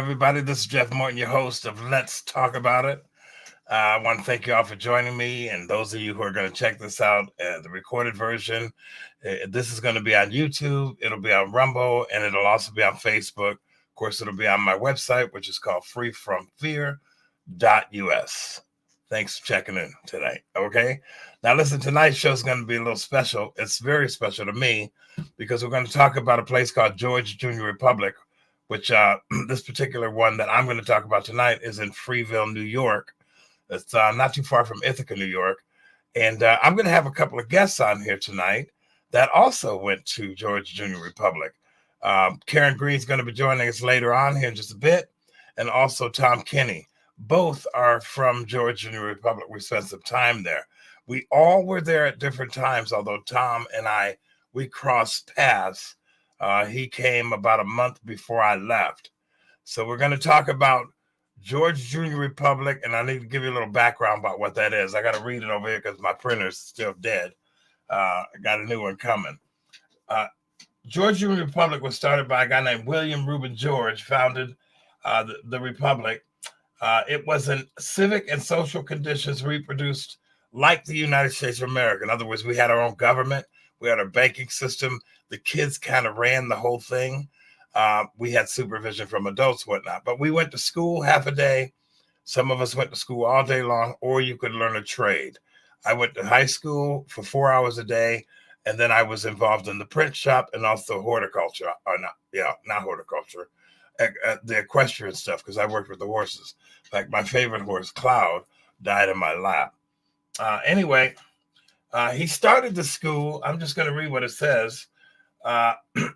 everybody. This is Jeff Morton, your host of Let's Talk About It. I want to thank you all for joining me, and those of you who are going to check this out, the recorded version. This is going to be on YouTube, it'll be on Rumble, and it'll also be on Facebook. Of course, it'll be on my website, which is called freefromfear.us. Thanks for checking in tonight. Okay. Now, listen, tonight's show is going to be a little special. It's very special to me because we're going to talk about a place called George Jubnior Repblic, which this particular one that I'm going to talk about tonight is in Freeville, New York. It's not too far from Ithaca, New York. And I'm going to have a couple of guests on here tonight that also went to George Jubnior Repblic. Karen Green's going to be joining us later on here in just a bit, and also Tom Kinney. Both are from George Jubnior Repblic. We spent some time there. We all were there at different times, although Tom and I, we crossed paths. He came about a month before I left. So we're going to talk about George Jubnior Repblic, and I need to give you a little background about what that is. I got to read it over here because my printer's still dead. I got a new one coming. George Jubnior Repblic was started by a guy named William Reuben George, founded the Republic. It was in civic and social conditions reproduced like the United States of America. In other words, we had our own government. We had our banking system. The kids kind of ran the whole thing. We had supervision from adults, whatnot. But we went to school half a day. Some of us went to school all day long, or you could learn a trade. I went to high school for 4 hours a day, and then I was involved in the print shop and also horticulture. Not horticulture. The equestrian stuff, because I worked with the horses. Like my favorite horse, Cloud, died in my lap. Anyway, he started the school. I'm just going to read what it says.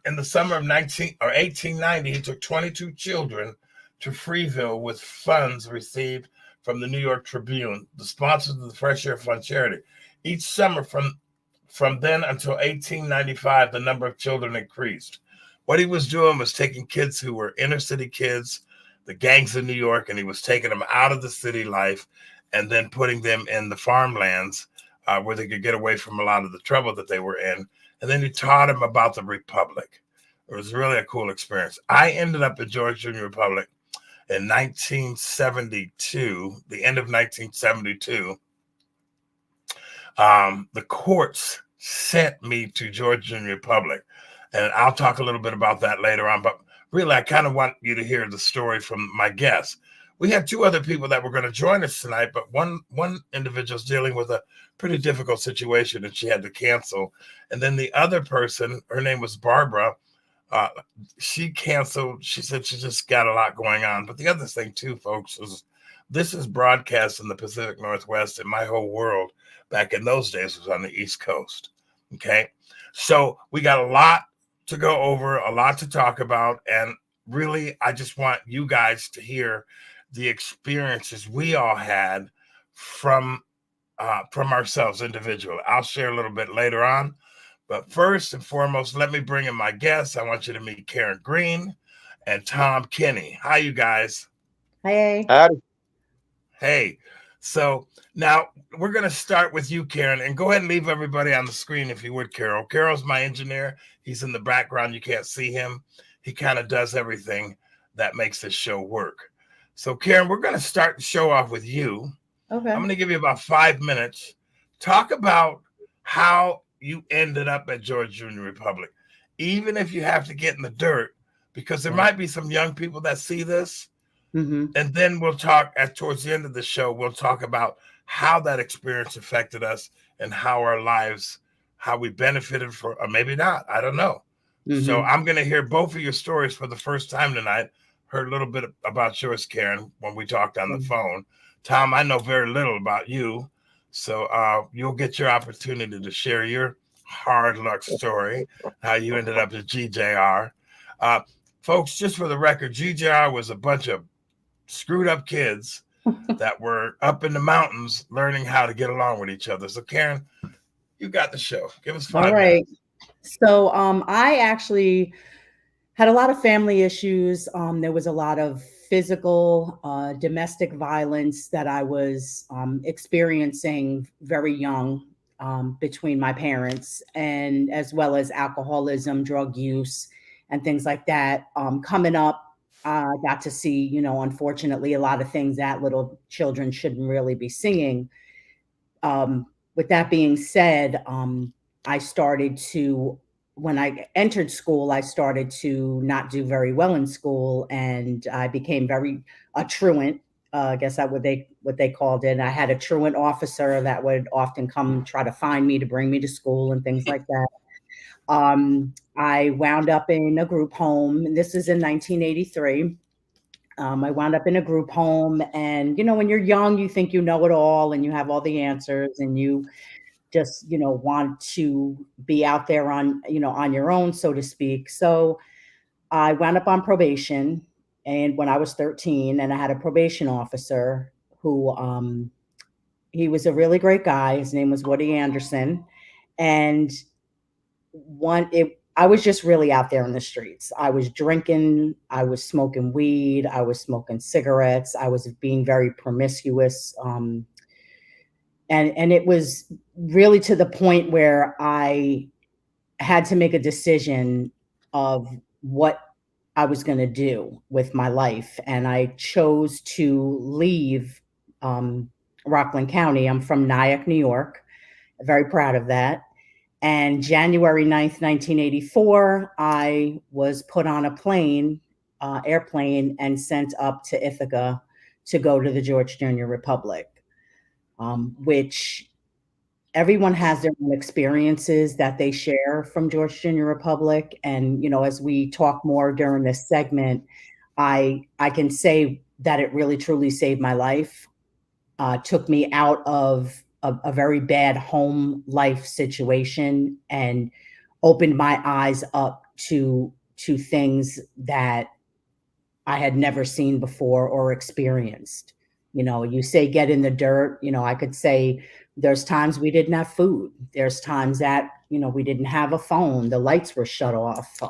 In the summer of 1890, he took 22 children to Freeville with funds received from the New York Tribune, the sponsors of the Fresh Air Fund charity. Each summer from then until 1895, the number of children increased. What he was doing was taking kids who were inner city kids, the gangs in New York, and he was taking them out of the city life and then putting them in the farmlands where they could get away from a lot of the trouble that they were in. And then he taught them about the Republic. It was really a cool experience. I ended up at George Jubnior Repblic in 1972, the end of 1972. The courts sent me to George Jubnior Repblic. And I'll talk a little bit about that later on. But really, I kind of want you to hear the story from my guests. We had two other people that were going to join us tonight, but one individual is dealing with a pretty difficult situation, and she had to cancel. And then the other person, her name was Barbara, she canceled. She said she just got a lot going on. But the other thing, too, folks, is this is broadcast in the Pacific Northwest, and my whole world back in those days was on the East Coast. Okay? So we got a lot to go over, a lot to talk about, and really, I just want you guys to hear the experiences we all had from ourselves individually. I'll share a little bit later on, but first and foremost, let me bring in my guests. I want you to meet Karen Green and Tom Kinney. Hi, you guys. Hey. Howdy. Hey. So now we're going to start with you, Karen, and go ahead and leave everybody on the screen if you would, Carol. Carol's my engineer. He's in the background. You can't see him. He kind of does everything that makes this show work. So, Karen, we're going to start the show off with you. Okay. I'm going to give you about 5 minutes. Talk about how you ended up at George Jubnior Repblic, even if you have to get in the dirt, because there might be some young people that see this. Mm-hmm. And then we'll talk towards the end of the show, we'll talk about how that experience affected us and how our lives, how we benefited from, or maybe not. I don't know. Mm-hmm. So I'm going to hear both of your stories for the first time tonight. Heard a little bit about yours, Karen, when we talked on the phone. Tom, I know very little about you. So you'll get your opportunity to share your hard luck story, how you ended up at GJR. Folks, just for the record, GJR was a bunch of screwed up kids that were up in the mountains learning how to get along with each other. So Karen, you got the show. Give us 5 minutes. So I actually had a lot of family issues. There was a lot of physical, domestic violence that I was experiencing very young between my parents, and as well as alcoholism, drug use, and things like that. Coming up got to see, unfortunately, a lot of things that little children shouldn't really be seeing. With that being said, I started to, when I entered school, I started to not do very well in school, and I became very a truant. I guess that what they called it. I had a truant officer that would often come try to find me to bring me to school and things like that. I wound up in a group home. And this is in 1983. I wound up in a group home, and when you're young, you think you know it all, and you have all the answers, and you just want to be out there on your own, so to speak. So I wound up on probation, and when I was 13, and I had a probation officer who he was a really great guy. His name was Woody Anderson, and I was just really out there in the streets. I was drinking, I was smoking weed, I was smoking cigarettes, I was being very promiscuous. And it was really to the point where I had to make a decision of what I was going to do with my life. And I chose to leave Rockland County. I'm from Nyack, New York. Very proud of that. And January 9th, 1984, I was put on a airplane, and sent up to Ithaca to go to the George Junior Republic, which everyone has their own experiences that they share from George Junior Republic. And, as we talk more during this segment, I can say that it really truly saved my life, took me out of a very bad home life situation, and opened my eyes up to things that I had never seen before or experienced. You say get in the dirt, I could say there's times we didn't have food. There's times that, we didn't have a phone. The lights were shut off.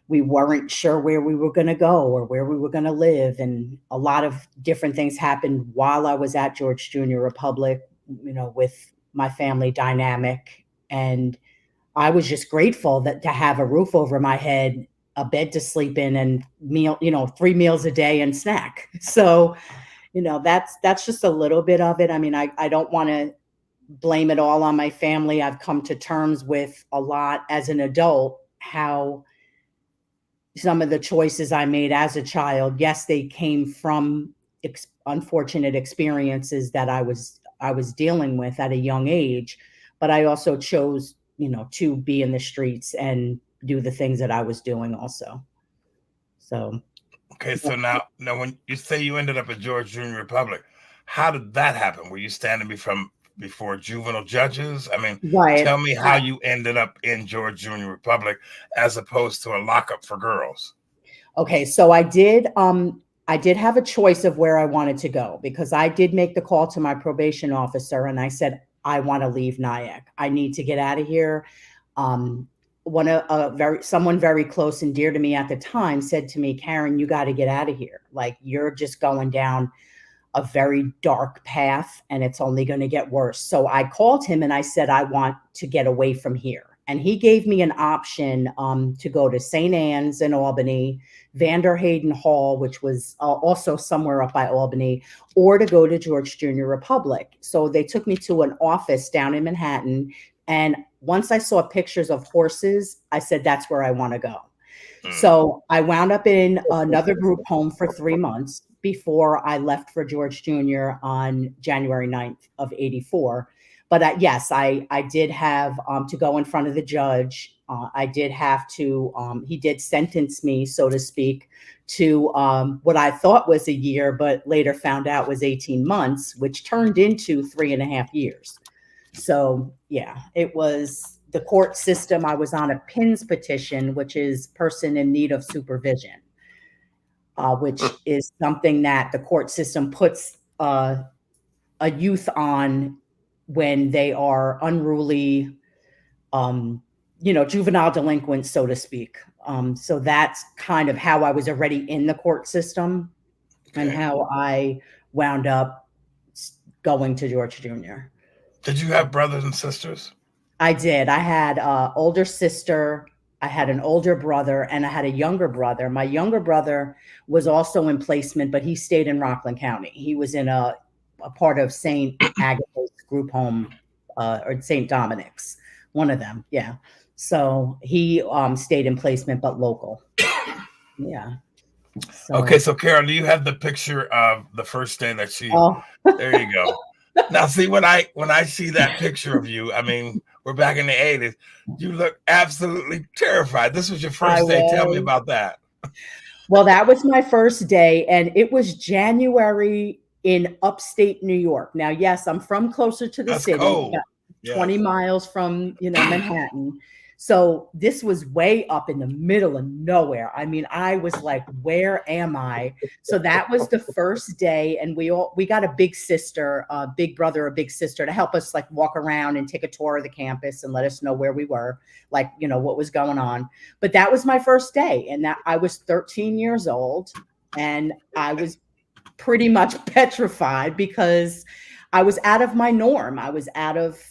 We weren't sure where we were going to go or where we were going to live. And a lot of different things happened while I was at George Junior Republic, with my family dynamic. And I was just grateful that to have a roof over my head, a bed to sleep in, and 3 meals a day and snack. So, that's just a little bit of it. I mean, I don't want to blame it all on my family. I've come to terms with a lot as an adult, how some of the choices I made as a child, yes, they came from unfortunate experiences that I was dealing with at a young age, but I also chose, to be in the streets and do the things that I was doing also. So, Okay, so now when you say you ended up at George Junior Republic, how did that happen? Were you standing before juvenile judges? I mean, right. tell me how you ended up in George Junior Republic as opposed to a lockup for girls. Okay, so I did have a choice of where I wanted to go, because I did make the call to my probation officer, and I said, I want to leave Nyack. I need to get out of here. Um, someone very close and dear to me at the time said to me, Karen, you got to get out of here. Like, you're just going down a very dark path, and it's only going to get worse. So I called him and I said, I want to get away from here. And he gave me an option to go to St. Anne's in Albany, Vanderhayden Hall, which was also somewhere up by Albany, or to go to George Junior Republic. So they took me to an office down in Manhattan. And once I saw pictures of horses, I said, that's where I want to go. So I wound up in another group home for 3 months before I left for George Junior on January 9th of 84. But yes, I did have to go in front of the judge. I did have to, he did sentence me, so to speak, to what I thought was a year, but later found out was 18 months, which turned into 3.5 years. So yeah, it was the court system. I was on a PINS petition, which is person in need of supervision, which is something that the court system puts a youth on when they are unruly, juvenile delinquents, so to speak. So that's kind of how I was already in the court system, and how I wound up going to George Junior. Did you have brothers and sisters? I did. I had an older sister. I had an older brother and I had a younger brother. My younger brother was also in placement, but he stayed in Rockland County. He was in a part of St. Agatha's group home, or St. Dominic's, one of them. Yeah. So he stayed in placement, but local. Yeah. So, Okay, so Carol, do you have the picture of the first day that she? oh, There you go. Now, see, when I see that picture of you, I mean, we're back in the 80s. You look absolutely terrified. This was your I first day. Tell me was. about that. Well, that was my first day, and it was January in upstate New York. Now, yes, I'm from closer to the That's city, cold. about Yes. 20 miles from, Manhattan. So this was way up in the middle of nowhere. I mean, I was like, where am I? So that was the first day, and we got a big sister, a big brother, a big sister to help us like walk around and take a tour of the campus and let us know where we were, like, what was going on. But that was my first day, and that I was 13 years old, and I was pretty much petrified because I was out of my norm. I was out of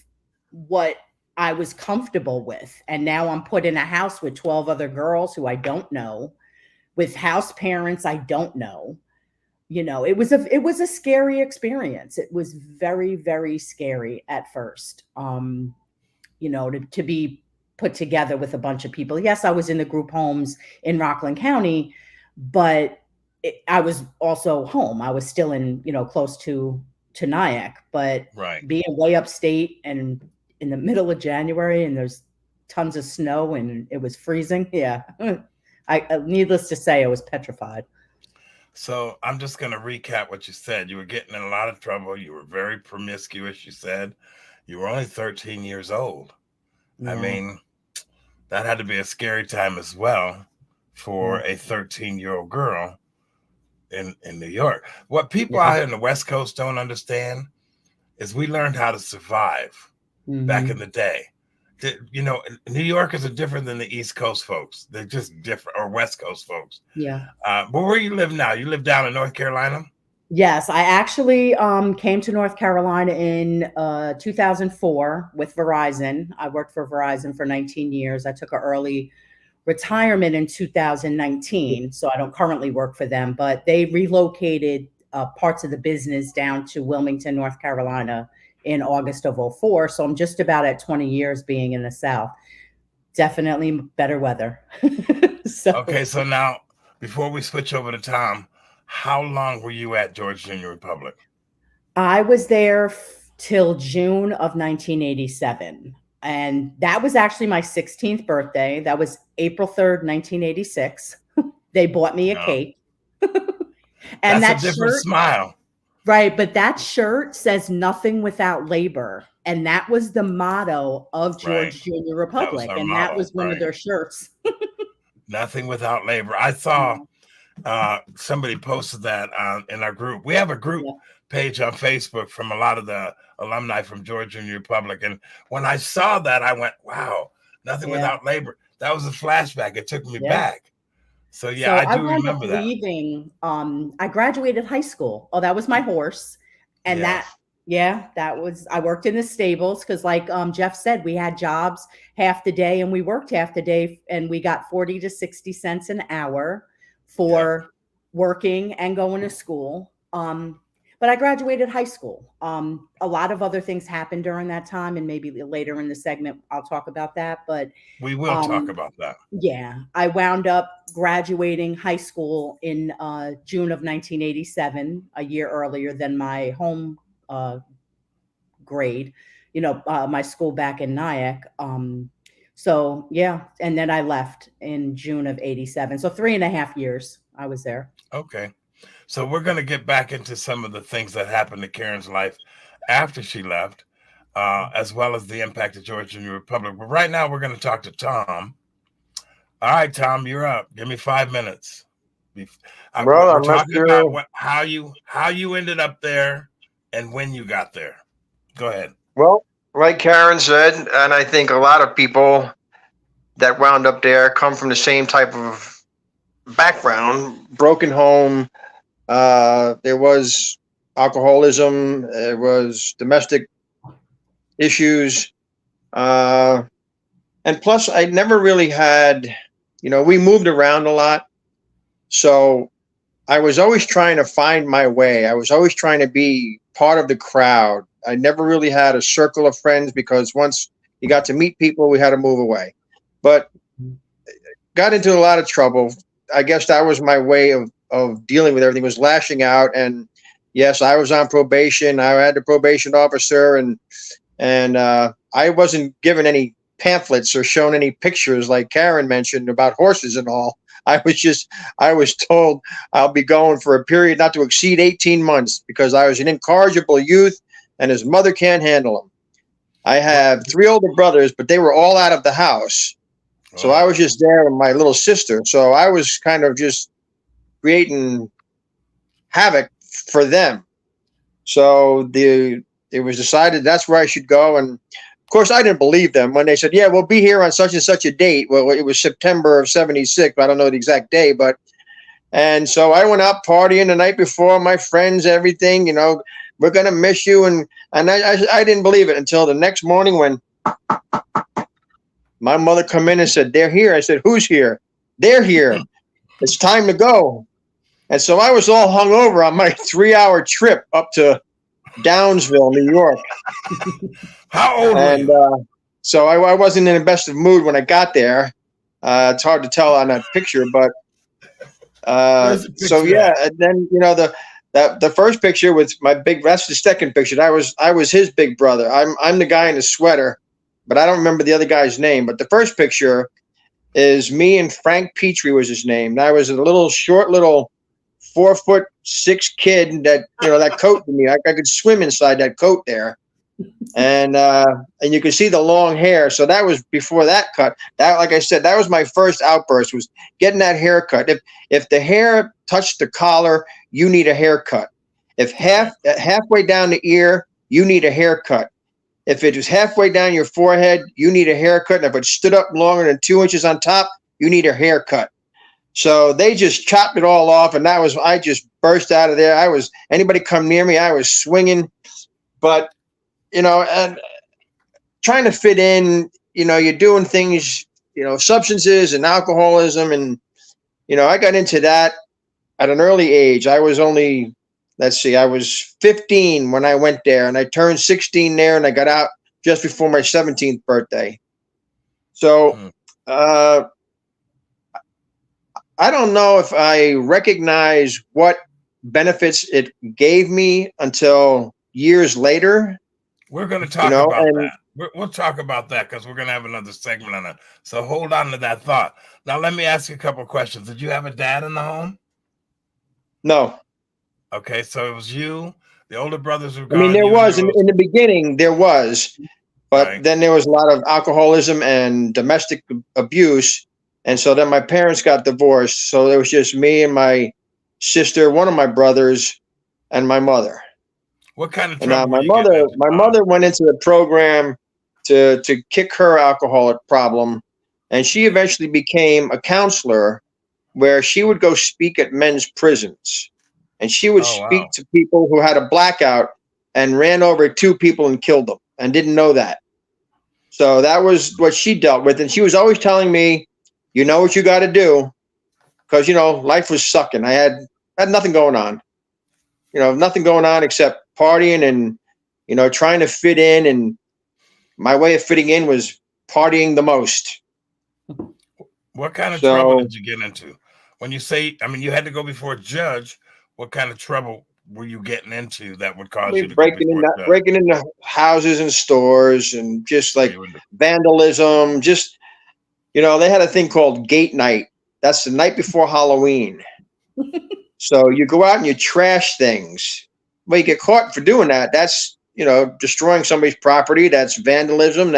what I was comfortable with. And now I'm put in a house with 12 other girls who I don't know, with house parents I don't know. It was a scary experience. It was very, very scary at first. To be put together with a bunch of people. Yes, I was in the group homes in Rockland County, but I was also home. I was still in, close to Nyack, but Right. being way upstate and in the middle of January and there's tons of snow and it was freezing. Yeah. Needless to say, I was petrified. So I'm just going to recap what you said. You were getting in a lot of trouble. You were very promiscuous, you said. You were only 13 years old. Yeah. I mean, that had to be a scary time as well for a 13-year-old girl in New York. What people out here in the West Coast don't understand is we learned how to survive back in the day. New Yorkers are different than the East Coast folks. They're just different, or West Coast folks. Yeah. But where you live now? You live down in North Carolina? Yes, I actually came to North Carolina in 2004 with Verizon. I worked for Verizon for 19 years. I took an early retirement in 2019, so I don't currently work for them, but they relocated parts of the business down to Wilmington, North Carolina in August of 2004. So I'm just about at 20 years being in the South. Definitely better weather. Okay, so now, before we switch over to Tom, how long were you at George Junior Repblic? I was there till June of 1987. And that was actually my 16th birthday. That was April 3rd, 1986. They bought me a cake. And that's a different smile. Right. But that shirt says nothing without labor. And that was the motto of George Junior Repblic. And that was one of their shirts. Nothing without labor. I saw somebody posted that in our group. We have a group page on Facebook from a lot of the alumni from George Junior Repblic. And when I saw that, I went, wow, nothing without labor. That was a flashback. It took me back. So, yeah, I do remember that. Leaving, I graduated high school. Oh, that was my horse. And that was, I worked in the stables because like Jeff said, we had jobs half the day and we worked half the day and we got 40 to 60 cents an hour for working and going to school. But I graduated high school. A lot of other things happened during that time, and maybe later in the segment, I'll talk about that. But we will talk about that. Yeah, I wound up graduating high school in June of 1987, a year earlier than my home grade, my school back in Nyack. So yeah, and then I left in June of 87. So 3.5 years I was there. Okay. So we're going to get back into some of the things that happened to Karen's life after she left, as well as the impact of George Junior Repblic. But right now we're going to talk to Tom. All right, Tom, you're up. Give me 5 minutes. We're talking about how you ended up there and when you got there. Go ahead. Well, like Karen said, and I think a lot of people that wound up there come from the same type of background, broken home. There was alcoholism. There was domestic issues. And plus, I never really had, we moved around a lot. So I was always trying to find my way. I was always trying to be part of the crowd. I never really had a circle of friends because once you got to meet people, we had to move away. But got into a lot of trouble. I guess that was my way of dealing with everything, was lashing out. And yes, I was on probation. I had the probation officer, and I wasn't given any pamphlets or shown any pictures like Karen mentioned about horses and all. I was told I'll be going for a period not to exceed 18 months because I was an incorrigible youth and his mother can't handle him. I have 3 older brothers, but they were all out of the house. So I was just there with my little sister. So I was kind of just creating havoc for them. So it was decided that's where I should go. And of course, I didn't believe them when they said, yeah, we'll be here on such and such a date. Well, it was September of 76. I don't know the exact day, and so I went out partying the night before, my friends, everything, we're going to miss you. And I didn't believe it until the next morning when my mother come in and said, they're here. I said, who's here? They're here. It's time to go. And so I was all hungover on my 3-hour trip up to Downsville, New York. How old were you? So I wasn't in the best of mood when I got there. It's hard to tell on that picture, but so yeah. And then the first picture with that's the second picture. I was his big brother. I'm the guy in the sweater, but I don't remember the other guy's name. But the first picture is me and Frank Petrie was his name. And I was a short little 4'6" kid that that coat to me. I could swim inside that coat there. And you can see the long hair. So that was before that cut. That, like I said, that was my first outburst, was getting that haircut. If the hair touched the collar, you need a haircut. If halfway down the ear, you need a haircut. If it was halfway down your forehead, you need a haircut. And if it stood up longer than 2 inches on top, you need a haircut. So they just chopped it all off, and I just burst out of there. Anybody come near me, I was swinging, but and trying to fit in, you're doing things, substances and alcoholism. And, I got into that at an early age. I was only, I was 15 when I went there, and I turned 16 there, and I got out just before my 17th birthday. So, I don't know if I recognize what benefits it gave me until years later. We're going to talk about that. We'll talk about that because we're going to have another segment on it. So hold on to that thought. Now, let me ask you a couple of questions. Did you have a dad in the home? No. Okay, so it was you, the older brothers were gone. I mean, there was, in the beginning, there was, but then there was a lot of alcoholism and domestic abuse. And so then my parents got divorced. So there was just me and my sister, one of my brothers, and my mother. What kind of trouble? My mother went into the program to kick her alcoholic problem, and she eventually became a counselor where she would go speak at men's prisons, and she would speak to people who had a blackout and ran over 2 people and killed them and didn't know that. So that was what she dealt with, and she was always telling me, you know what you got to do, because life was sucking. I had nothing going on. Nothing going on except partying and, trying to fit in. And my way of fitting in was partying the most. What kind of trouble did you get into? When you say, you had to go before a judge, what kind of trouble were you getting into that would cause you to breaking into houses and stores and just like vandalism? Just, they had a thing called gate night. That's the night before Halloween. So you go out and you trash things. Well, you get caught for doing that. That's, destroying somebody's property. That's vandalism.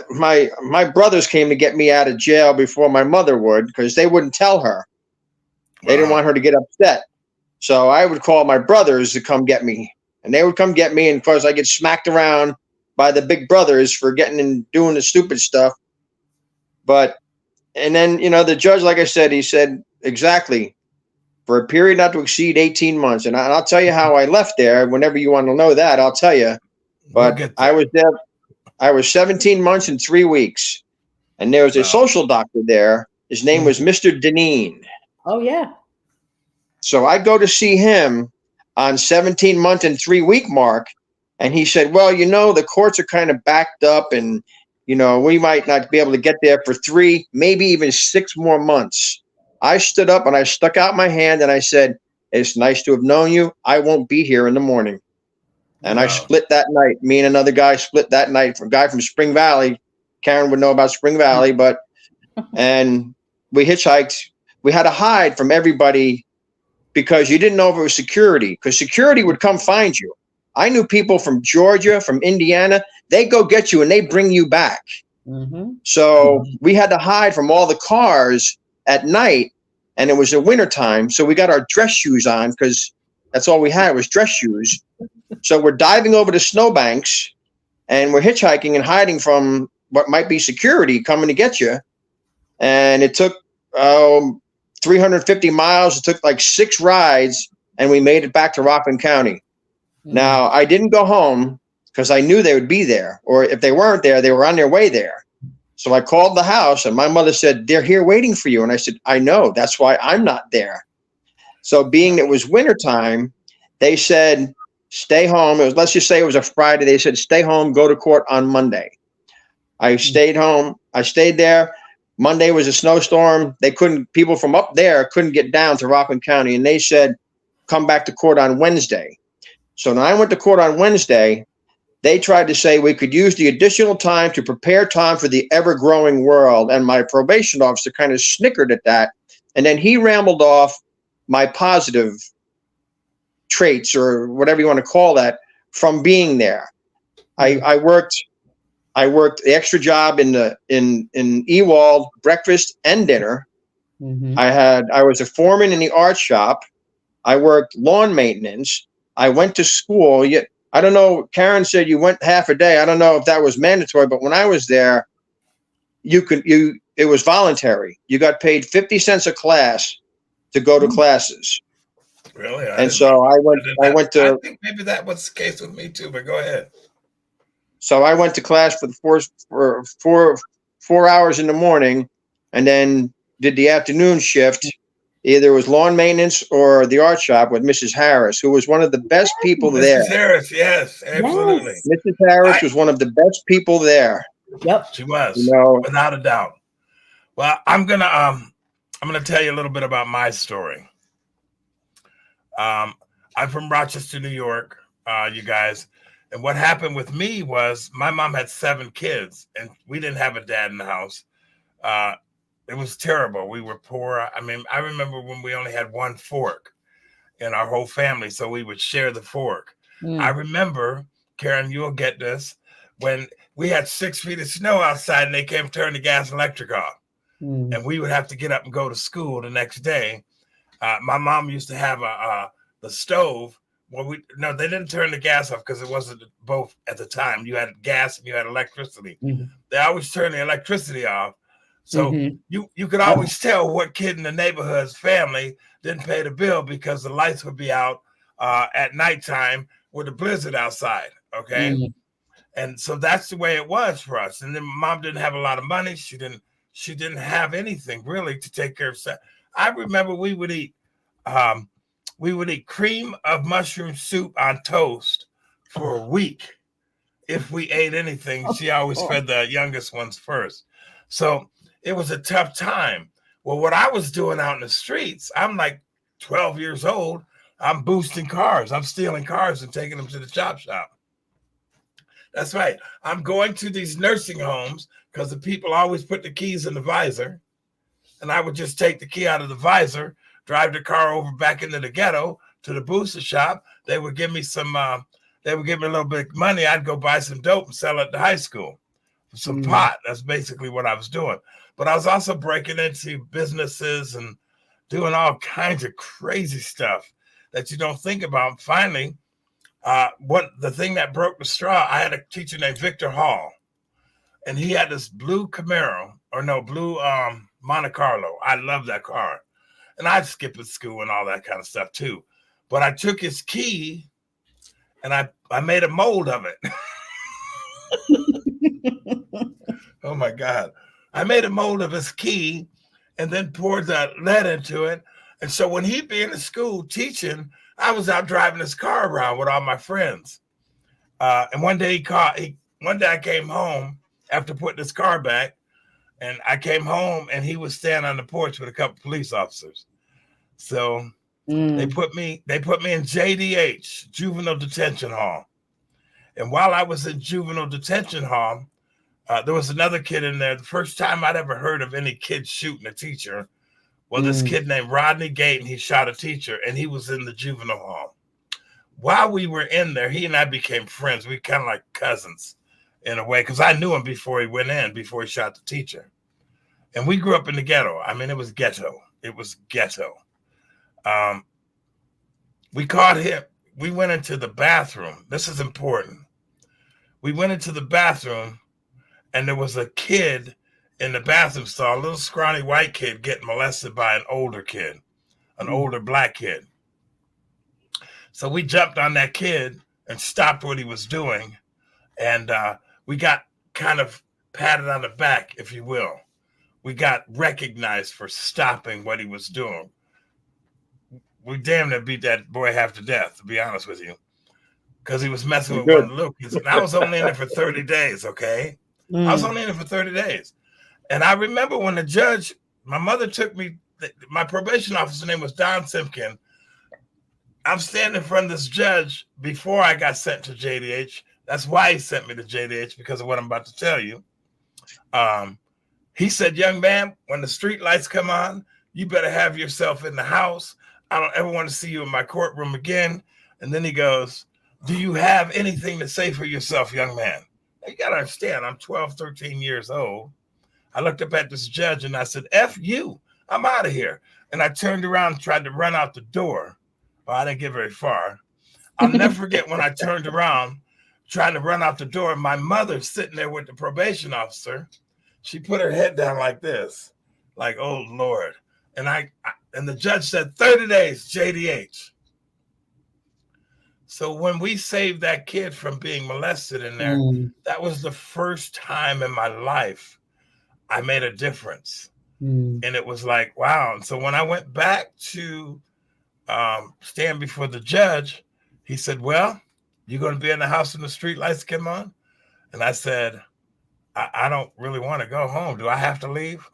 My brothers came to get me out of jail before my mother would, because they wouldn't tell her. They didn't want her to get upset. So I would call my brothers to come get me, and they would come get me. And of course I get smacked around by the big brothers for getting and doing the stupid stuff. And then, the judge, like I said, he said, exactly, for a period not to exceed 18 months. And I'll tell you how I left there. Whenever you want to know that, I'll tell you. But I was I was 17 months and 3 weeks. And there was a social doctor there. His name was Mr. Deneen. Oh, yeah. So I go to see him on 17-month and 3-week mark. And he said, well, the courts are kind of backed up and, we might not be able to get there for 3, maybe even 6 more months. I stood up and I stuck out my hand and I said, it's nice to have known you. I won't be here in the morning. And I split that night. Me and another guy split that night. A guy from Spring Valley. Karen would know about Spring Valley, and we hitchhiked. We had to hide from everybody because you didn't know if it was security, because security would come find you. I knew people from Georgia, from Indiana. They go get you and they bring you back. So we had to hide from all the cars at night, and it was the wintertime. So we got our dress shoes on because that's all we had was dress shoes. So we're diving over the snowbanks and we're hitchhiking and hiding from what might be security coming to get you. And it took 350 miles. It took like 6 rides and we made it back to Rockland County. Now, I didn't go home because I knew they would be there, or if they weren't there, they were on their way there. So I called the house and my mother said, they're here waiting for you. And I said, I know, that's why I'm not there. So being it was wintertime, they said, stay home. Let's just say it was a Friday. They said, stay home, go to court on Monday. I stayed home. I stayed there. Monday was a snowstorm. People from up there couldn't get down to Rockland County. And they said, come back to court on Wednesday. So when I went to court on Wednesday, they tried to say we could use the additional time to prepare Tom for the ever-growing world. And my probation officer kind of snickered at that. And then he rambled off my positive traits, or whatever you want to call that, from being there. I worked the extra job in Ewald, breakfast and dinner. I was a foreman in the art shop. I worked lawn maintenance. I went to school. I don't know. Karen said you went half a day. I don't know if that was mandatory, but when I was there, it was voluntary. You got paid 50 cents a class to go to classes. Really? And so I went to. I think maybe that was the case with me too. But go ahead. So I went to class for 4 hours in the morning, and then did the afternoon shift. Either it was lawn maintenance or the art shop with Mrs. Harris, who was one of the best people there. Mrs. Harris, yes, absolutely. Mrs. Harris was one of the best people there. Yep, she was, without a doubt. Well, I'm gonna tell you a little bit about my story. I'm from Rochester, New York, you guys. And what happened with me was my mom had 7 kids, and we didn't have a dad in the house. It was terrible. We were poor. I mean, I remember when we only had 1 fork in our whole family, so we would share the fork. I remember, Karen, you'll get this, when we had 6 feet of snow outside and they came to turn the gas and electric off. And we would have to get up and go to school the next day. My mom used to have the stove. Well, they didn't turn the gas off because it wasn't both at the time. You had gas and you had electricity. They always turned the electricity off. So you could always tell what kid in the neighborhood's family didn't pay the bill because the lights would be out at nighttime with a blizzard outside. Okay. And so that's the way it was for us. And then mom didn't have a lot of money. She didn't have anything really to take care of stuff. I remember we would eat cream of mushroom soup on toast for a week. If we ate anything, she always fed the youngest ones first. So it was a tough time. Well, what I was doing out in the streets, I'm like 12 years old. I'm boosting cars. I'm stealing cars and taking them to the chop shop. That's right. I'm going to these nursing homes because the people always put the keys in the visor. And I would just take the key out of the visor, drive the car over back into the ghetto to the booster shop. They would give me a little bit of money. I'd go buy some dope and sell it at the high school. Some pot. That's basically what I was doing. But I was also breaking into businesses and doing all kinds of crazy stuff that you don't think about. Finally, the thing that broke the straw, I had a teacher named Victor Hall, and he had this blue Monte Carlo. I love that car. And I'd skip at school and all that kind of stuff too. But I took his key and I made a mold of it. Oh my God. I made a mold of his key and then poured the lead into it. And so when he'd be in the school teaching, I was out driving his car around with all my friends. And one day one day I came home after putting his car back, and I came home and he was standing on the porch with a couple police officers. So they put me in JDH, juvenile detention hall. And while I was in juvenile detention hall, there was another kid in there. The first time I'd ever heard of any kid shooting a teacher was this kid named Rodney Gayton. He shot a teacher, and he was in the juvenile hall. While we were in there, he and I became friends. We kind of like cousins in a way, because I knew him before he went in, before he shot the teacher. And we grew up in the ghetto. I mean, it was ghetto. It was ghetto. We caught him. We went into the bathroom. This is important. We went into the bathroom, and there was a kid in the bathroom stall, a little scrawny white kid getting molested by an older kid, an older black kid. So we jumped on that kid and stopped what he was doing. And we got kind of patted on the back, if you will. We got recognized for stopping what he was doing. We damn near beat that boy half to death, to be honest with you, because he was messing with one of the little kids. And I was only in there for 30 days, okay? I was only in there for 30 days. And I remember when the judge, my mother took me, my probation officer's name was Don Simpkin. I'm standing in front of this judge before I got sent to JDH. That's why he sent me to JDH, because of what I'm about to tell you. He said, young man, when the street lights come on, you better have yourself in the house. I don't ever want to see you in my courtroom again. And then he goes, do you have anything to say for yourself, young man? Now, you got to understand, I'm 12, 13 years old. I looked up at this judge and I said, F you, I'm out of here. And I turned around and tried to run out the door. Well, I didn't get very far. I'll never forget when I turned around, trying to run out the door. My mother sitting there with the probation officer. She put her head down like this, like, oh, Lord. And and the judge said, 30 days, JDH. So when we saved that kid from being molested in there, that was the first time in my life I made a difference. And it was like, wow. And so when I went back to stand before the judge, he said, well, you're going to be in the house when the street lights come on? And I said, I don't really want to go home. Do I have to leave?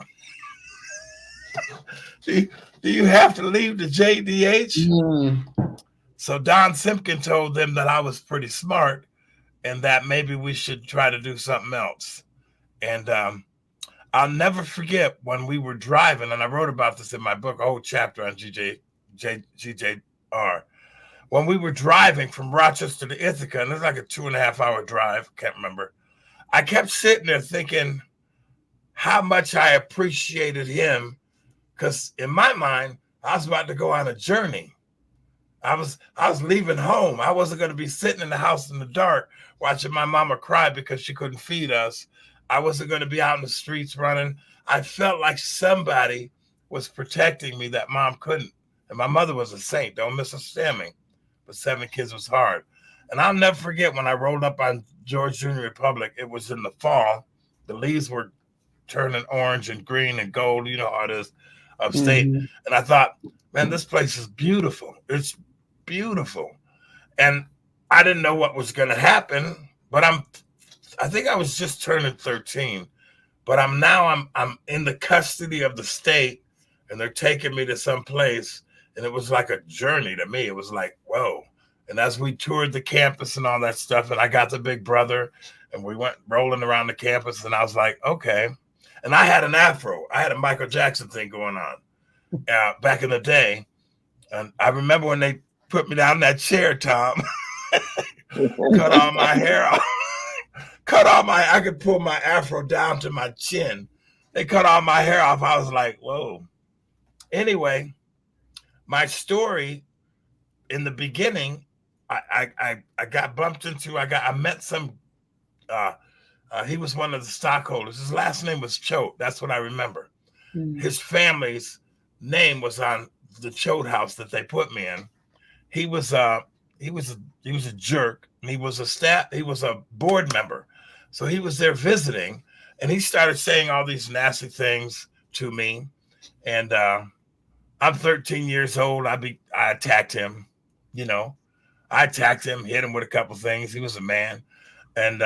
Do you have to leave the JDH? So Don Simpkin told them that I was pretty smart and that maybe we should try to do something else. And I'll never forget when we were driving, and I wrote about this in my book, a whole chapter on GJR. When we were driving from Rochester to Ithaca, and it was like a 2.5 hour drive, can't remember. I kept sitting there thinking how much I appreciated him, because in my mind, I was about to go on a journey. I was leaving home. I wasn't going to be sitting in the house in the dark watching my mama cry because she couldn't feed us. I wasn't going to be out in the streets running. I felt like somebody was protecting me that mom couldn't. And my mother was a saint, don't misunderstand me. But 7 kids was hard. And I'll never forget when I rolled up on George Jubnior Repblic. It was in the fall. The leaves were turning orange and green and gold. You know how it is upstate. And I thought, man, this place is beautiful. It's beautiful. And I didn't know what was going to happen, but I think I was just turning 13, but I'm in the custody of the state, and they're taking me to some place, and it was like a journey to me. It was like, whoa. And as we toured the campus and all that stuff, and I got the big brother, and we went rolling around the campus, and I was like, okay. And I had an afro. I had a Michael Jackson thing going on back in the day. And I remember when they put me down in that chair, Tom, cut all my hair off. I could pull my afro down to my chin. They cut all my hair off. I was like, whoa. Anyway, my story in the beginning, I got bumped into, I met some, he was one of the stockholders. His last name was Choate. That's what I remember. His family's name was on the Choate house that they put me in. He was a jerk. And he was a board member. So he was there visiting, and he started saying all these nasty things to me. And I'm 13 years old. I attacked him, you know. I attacked him, hit him with a couple things. He was a man. And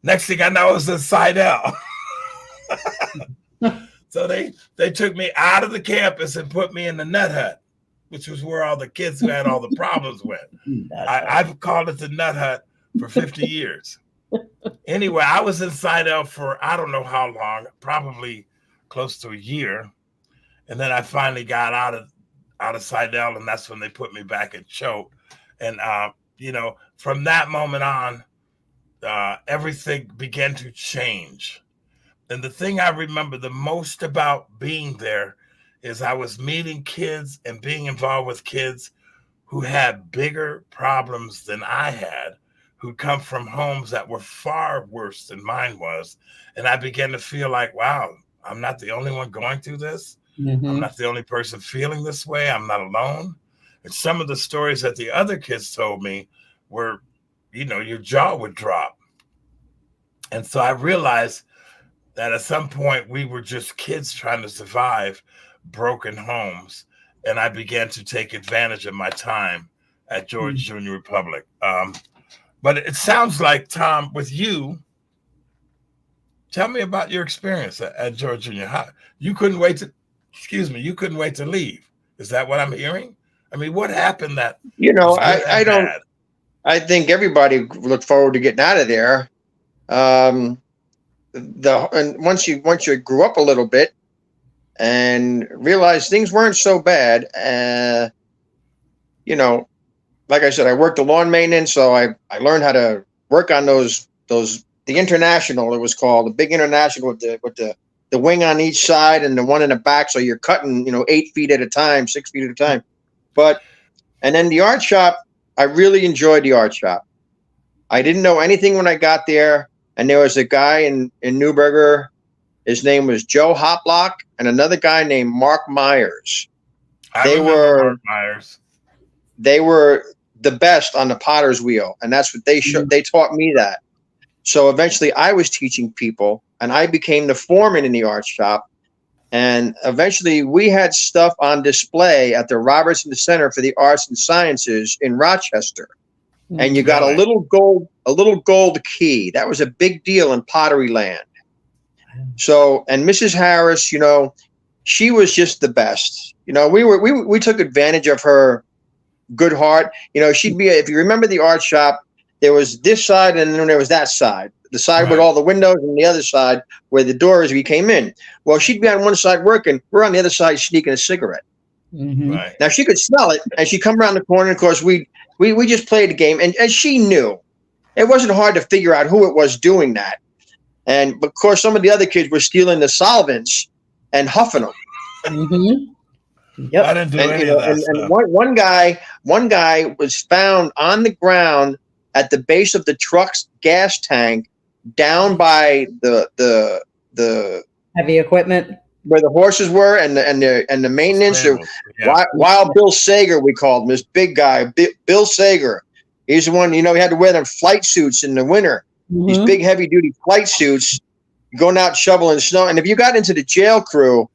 next thing I know, it was a Seidel. So they took me out of the campus and put me in the nut hut, which was where all the kids who had all the problems went. I've called it the nut hut for 50 years. Anyway, I was in Seidel for I don't know how long, probably close to a year. And then I finally got out of Seidel, and that's when they put me back in Choate. And, you know, from that moment on, everything began to change. And the thing I remember the most about being there is I was meeting kids and being involved with kids who had bigger problems than I had, who come from homes that were far worse than mine was. And I began to feel like, wow, I'm not the only one going through this. Mm-hmm. I'm not the only person feeling this way. I'm not alone. And some of the stories that the other kids told me were, you know, your jaw would drop. And so I realized that at some point we were just kids trying to survive broken homes. And I began to take advantage of my time at George Jubnior Repblic. But it sounds like, Tom, with you, tell me about your experience at George Junior. How you couldn't wait to leave. Is that what I'm hearing? I mean, what happened that, you know, I think everybody looked forward to getting out of there. And once you grew up a little bit and realized things weren't so bad, you know, like I said, I worked the lawn maintenance, so I learned how to work on those the International, it was called, the big International with the wing on each side and the one in the back. So you're cutting, you know, 8 feet at a time, 6 feet at a time. And then the art shop, I really enjoyed the art shop. I didn't know anything when I got there. And there was a guy in Newberger. His name was Joe Hoplock, and another guy named Mark Myers. They were Mark Myers. They were the best on the potter's wheel. And that's what they showed. They taught me that. So eventually I was teaching people, and I became the foreman in the art shop. And eventually we had stuff on display at the Robertson Center for the Arts and Sciences in Rochester. And you got a little gold key. That was a big deal in Pottery Land. So, and Mrs. Harris, you know, she was just the best. You know, we took advantage of her good heart. You know, she'd be, if you remember the art shop, there was this side and then there was that side. The side with all the windows and the other side where the door is, we came in. Well, she'd be on one side working. We're on the other side sneaking a cigarette. Mm-hmm. Right. Now she could smell it, and she'd come around the corner. And of course, we just played the game, and she knew. It wasn't hard to figure out who it was doing that. And of course, some of the other kids were stealing the solvents and huffing them. Mm-hmm. Yep. I didn't do any of that and stuff. one guy was found on the ground at the base of the truck's gas tank, down by the Heavy equipment where the horses were and the maintenance. Yeah. Wild Bill Sager, we called him, this big guy, Bill Sager. He's the one, you know, he had to wear them flight suits in the winter. Mm-hmm. These big, heavy duty flight suits, going out shoveling snow. And if you got into the jail crew,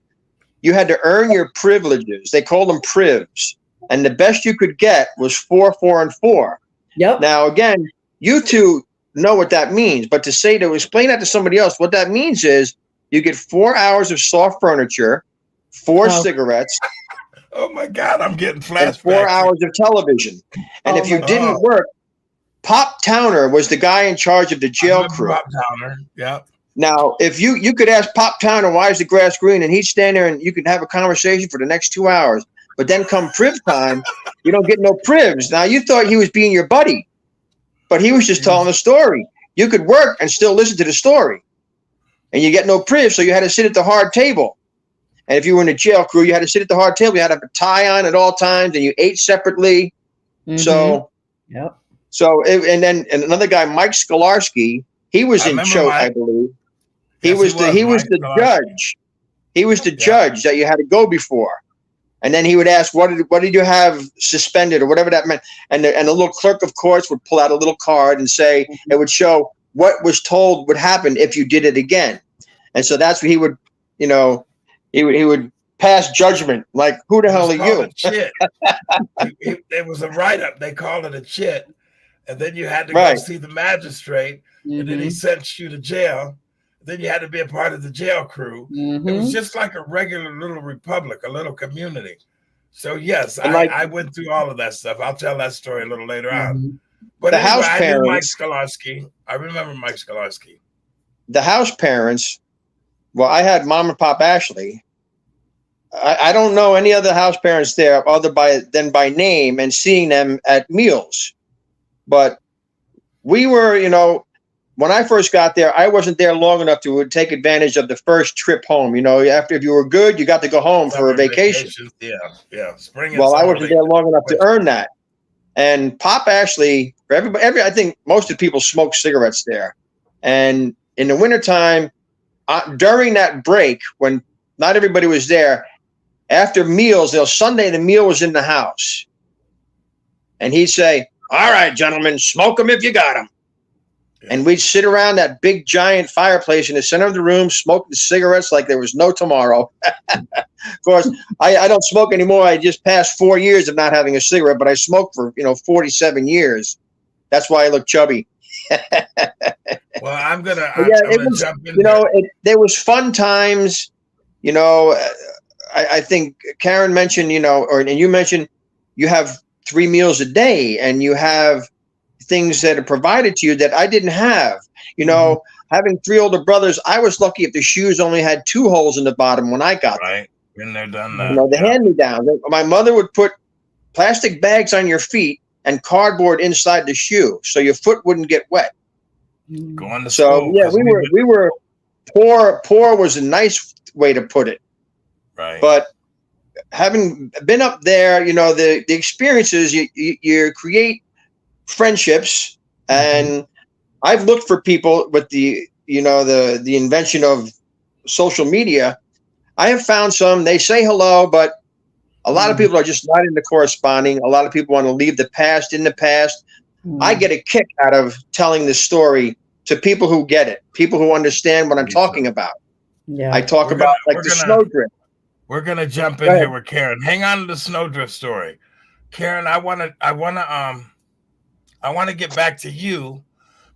you had to earn your privileges. They called them privs. And the best you could get was 4, 4, and 4. Yep. Now, again, you two know what that means. But to explain that to somebody else, what that means is you get 4 hours of soft furniture, 4 cigarettes. Oh my God, I'm getting flashbacks. 4 hours of television. And if you didn't work, Pop Towner was the guy in charge of the jail crew. Pop Towner, yep. Now, if you could ask Pop Towner, why is the grass green? And he'd stand there and you could have a conversation for the next 2 hours. But then come priv time, you don't get no privs. Now, you thought he was being your buddy, but he was just telling a story. You could work and still listen to the story. And you get no privs, so you had to sit at the hard table. And if you were in the jail crew, you had to sit at the hard table. You had to have a tie on at all times, and you ate separately. Mm-hmm. So, yep. And another guy, Mike Skolarski, he was in Choate, I believe. He was the judge. He was the judge that you had to go before. And then he would ask, what did you have suspended or whatever that meant? And the little clerk of courts would pull out a little card and say, it would show what was told would happen if you did it again. And so that's what he would, you know, he would pass judgment. Like, who the hell are you? A chit. It was a write-up. They called it a chit. And then you had to Right. go see the magistrate. And then he sent you to jail. Then you had to be a part of the jail crew. It was just like a regular little republic, a little community. So yes, I went through all of that stuff. I'll tell that story a little later on. But the anyway, house I parents, knew Mike Skolarski. I remember Mike Skolarski. The house parents, well, I had Mom and Pop Ashley. I don't know any other house parents there other than by name and seeing them at meals. But we were, you know, when I first got there, I wasn't there long enough to take advantage of the first trip home. You know, if you were good, you got to go home for a vacation. Yeah. Spring. Well, I wasn't there long enough to earn that. And Pop Ashley, for everybody, I think most of the people smoke cigarettes there. And in the wintertime, during that break, when not everybody was there, after meals, Sunday the meal was in the house. And he'd say, all right, gentlemen, smoke them if you got them. Yeah. And we'd sit around that big, giant fireplace in the center of the room, smoking cigarettes like there was no tomorrow. Of course, I don't smoke anymore. I just passed 4 years of not having a cigarette, but I smoked for, 47 years. That's why I look chubby. Well, I'm gonna jump in. There was fun times. I think Karen mentioned, and you mentioned you have 3 meals a day and you have things that are provided to you that I didn't have. Having 3 older brothers, I was lucky if the shoes only had 2 holes in the bottom when I got them. Right. Been there, done that. The hand-me-down. My mother would put plastic bags on your feet and cardboard inside the shoe so your foot wouldn't get wet. Going to school. Yeah, we were poor. Poor was a nice way to put it. Right. But having been up there, the experiences, you create friendships. And I've looked for people with the invention of social media. I have found some, they say hello, but a lot of people are just not into corresponding. A lot of people want to leave the past in the past. I get a kick out of telling this story to people who get it, people who understand what I'm talking about. Yeah. I talk about the snowdrift. We're gonna jump in here with Karen. Hang on to the snowdrift story, Karen. I want to get back to you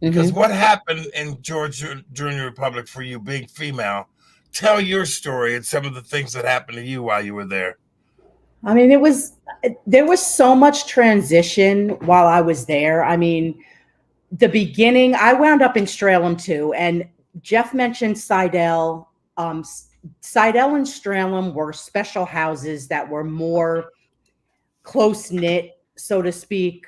because what happened in George Jubnior Repblic for you being female? Tell your story and some of the things that happened to you while you were there. I mean, there was so much transition while I was there. I mean, the beginning, I wound up in Stralem too, and Jeff mentioned Seidel. Seidel and Stralem were special houses that were more close-knit, so to speak.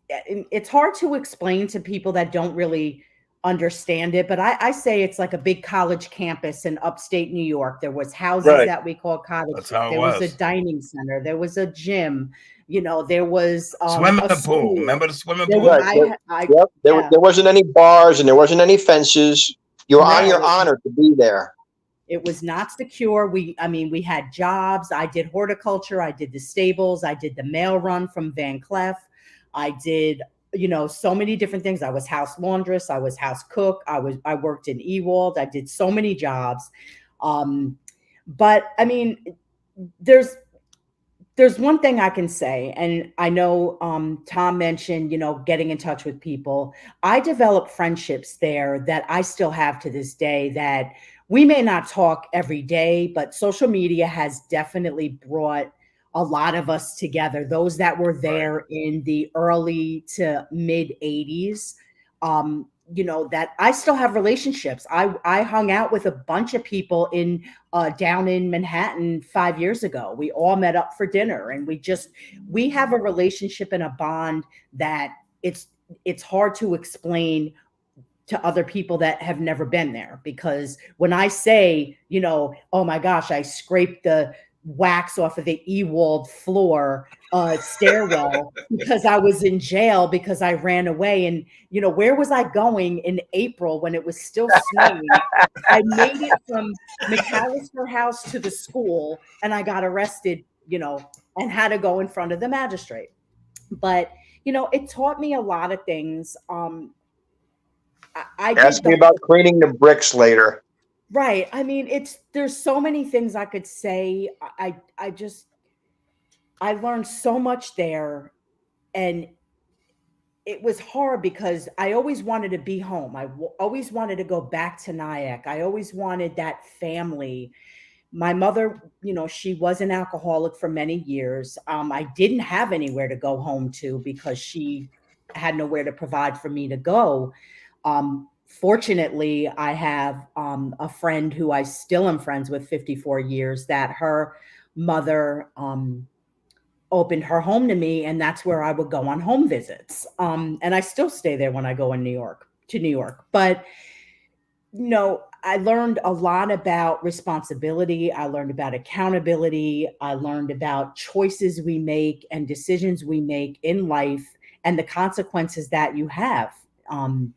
It's hard to explain to people that don't really understand it, but I say it's like a big college campus in upstate New York. There was houses that we call cottages. There was a dining center. There was a gym. There was swimming pool. Remember the swimming pool? There wasn't any bars and there wasn't any fences. You were on your honor to be there. It was not secure. We had jobs. I did horticulture. I did the stables. I did the mail run from Van Cleef. I did, so many different things. I was house laundress. I was house cook. I worked in Ewald. I did so many jobs. But I mean, there's one thing I can say, and I know Tom mentioned, getting in touch with people. I developed friendships there that I still have to this day that we may not talk every day, but social media has definitely brought a lot of us together. Those that were there in the early to mid 80s, that I still have relationships. I hung out with a bunch of people down in Manhattan 5 years ago. We all met up for dinner and we have a relationship and a bond that it's hard to explain to other people that have never been there. Because when I say, oh my gosh, I scraped the wax off of the Ewald floor stairwell because I was in jail because I ran away. And, where was I going in April when it was still snowing? I made it from McAllister House to the school and I got arrested, and had to go in front of the magistrate. But, it taught me a lot of things. I Ask did me the about cleaning the bricks later. right. I mean, there's so many things I could say. I just I learned so much there, and it was hard because I always wanted to be home. Always wanted to go back to Nyack. I always wanted that family. My mother, she was an alcoholic for many years. I didn't have anywhere to go home to because she had nowhere to provide for me to go. Fortunately, I have a friend who I still am friends with 54 years that her mother opened her home to me, and that's where I would go on home visits. And I still stay there when I go in New York to New York. But I learned a lot about responsibility. I learned about accountability. I learned about choices we make and decisions we make in life and the consequences that you have. Um,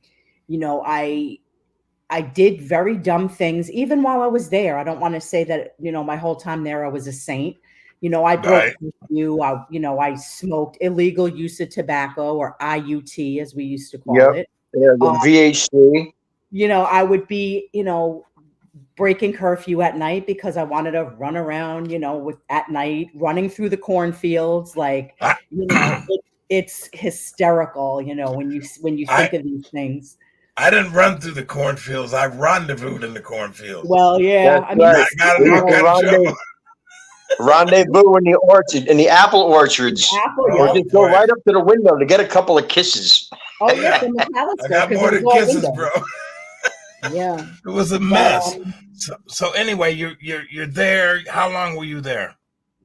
you know, I I did very dumb things even while I was there. I don't want to say that, my whole time there I was a saint. I broke Right. curfew. I smoked illegal use of tobacco, or IUT as we used to call Yep. it. Yeah, Uh, the VHC. I would be, breaking curfew at night because I wanted to run around, at night, running through the cornfields. Like, I, you know, it, it's hysterical, when you I think of these things. I didn't run through the cornfields. I rendezvoused in the cornfields. Well, That's yeah. I mean, right. Got We in used all to kind of trouble. rendezvous in the orchard, in the apple orchards, Apple, or yep. Oh just go boy. right up to the window to get a couple of kisses. Oh, yeah, Yeah. from I McAllister got because it more was than all kisses, bro. windows. Yeah. It was a But mess. So anyway, you're there. How long were you there?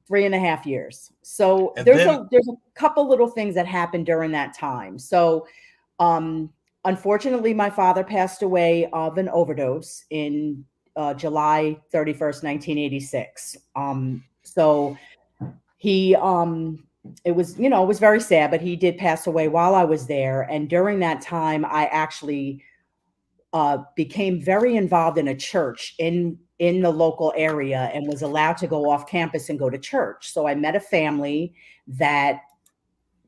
3.5 years. So And there's then a couple little things that happened during that time. So um unfortunately my father passed away of an overdose in July 31st, 1986. So he it was very sad, but he did pass away while I was there. And during that time I actually became very involved in a church in the local area and was allowed to go off campus and go to church. So I met a family that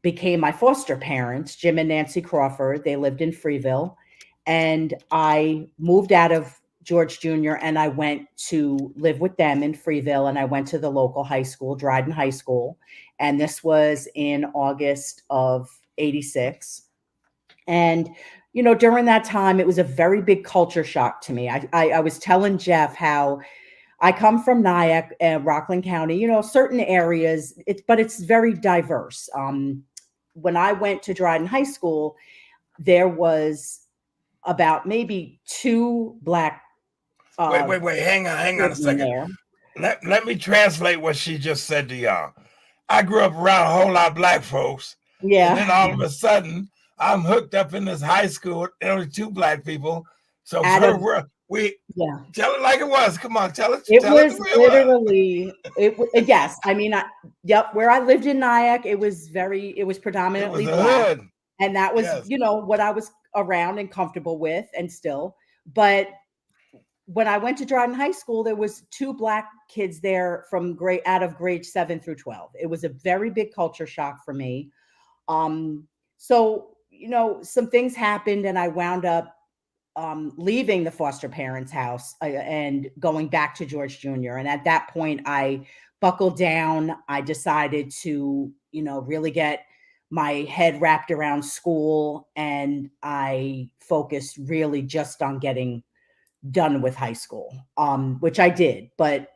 became my foster parents, Jim and Nancy Crawford. They lived in Freeville, and I moved out of George Junior and I went to live with them in Freeville, and I went to the local high school, Dryden High School, and this was in August of 86. And during that time, it was a very big culture shock to me. I was telling Jeff how I come from Nyack, Rockland County. Certain areas, but it's very diverse. When I went to Dryden High School, there was about maybe two Black uh, wait. Hang on a kids in second. there. Let me translate what she just said to y'all. I grew up around a whole lot of Black folks, and then Yeah, all of a sudden, I'm hooked up in this high school with only two Black people. So out for of we yeah. tell it like it was. Come on, tell it It the was way it was. literally yes. I mean, yep. Where I lived in Nyack, it was It was predominantly the Black, hood. and that was Yes. what I was around and comfortable with, and still. But when I went to Dryden High School, there was two Black kids there from out of grade 7 through 12. It was a very big culture shock for me. So some things happened, and I wound up leaving the foster parents' house and going back to George Junior. And at that point, I buckled down. I decided to, really get my head wrapped around school, and I focused really just on getting done with high school, which I did. But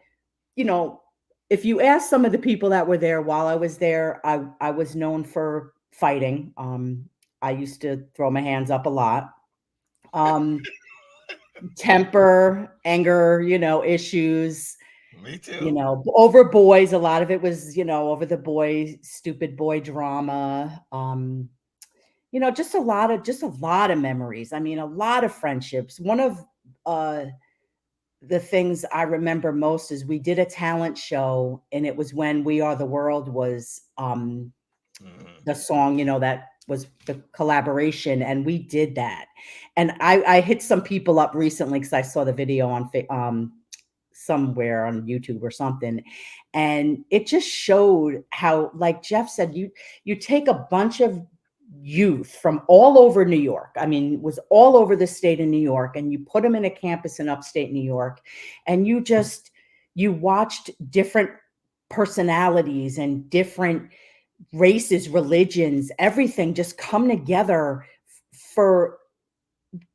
you know, if you ask some of the people that were there while I was there, I was known for fighting. I used to throw my hands up a lot. Um, Temper, anger, issues, Me too. over boys. A lot of it was, over the boy, stupid boy drama. Just a lot of memories. I mean, a lot of friendships. One of uh the things I remember most is we did a talent show, and it was when We Are the World was Mhm. the song, that was the collaboration, and we did that. And I hit some people up recently because I saw the video on somewhere on YouTube or something, and it just showed how, like Jeff said, you take a bunch of youth from all over New York. I mean, it was all over the state of New York, and you put them in a campus in upstate New York, and you watched different personalities and different races, religions, everything just come together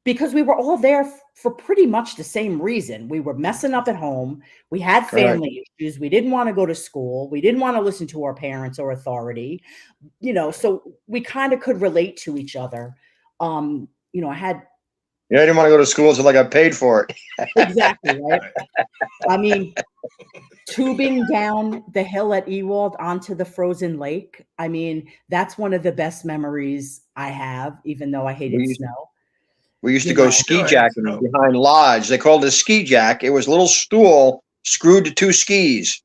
because we were all there for pretty much the same reason. We were messing up at home. We had family issues. We didn't want to go to school. We didn't want to listen to our parents or authority, so we kind of could relate to each other. I didn't want to go to school until I got paid for it. Exactly, right? I mean, tubing down the hill at Ewald onto the frozen lake. I mean, that's one of the best memories I have, even though I hated snow. We used to go ski jacking behind Lodge. They called it a ski jack. It was a little stool screwed to two skis.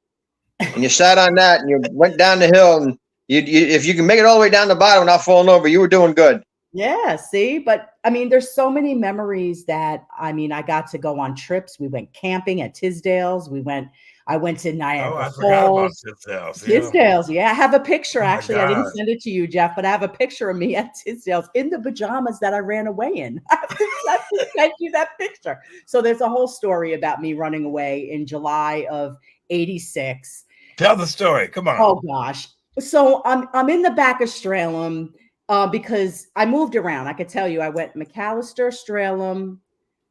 And you sat on that and you went down the hill. And if you can make it all the way down the bottom without falling over, you were doing good. Yeah, see? But, I mean, there's so many memories that, I got to go on trips. We went camping at Tisdale's. I went to Niagara Falls. Forgot about Tisdale's. Tisdale's, yeah. I have a picture, actually. I didn't send it to you, Jeff, but I have a picture of me at Tisdale's in the pajamas that I ran away in. I have to send you that picture. So there's a whole story about me running away in July of 86. Tell the story. Come on. Oh, gosh. So I'm in the back of Stralem because I moved around. I could tell you I went McAllister, Stralem,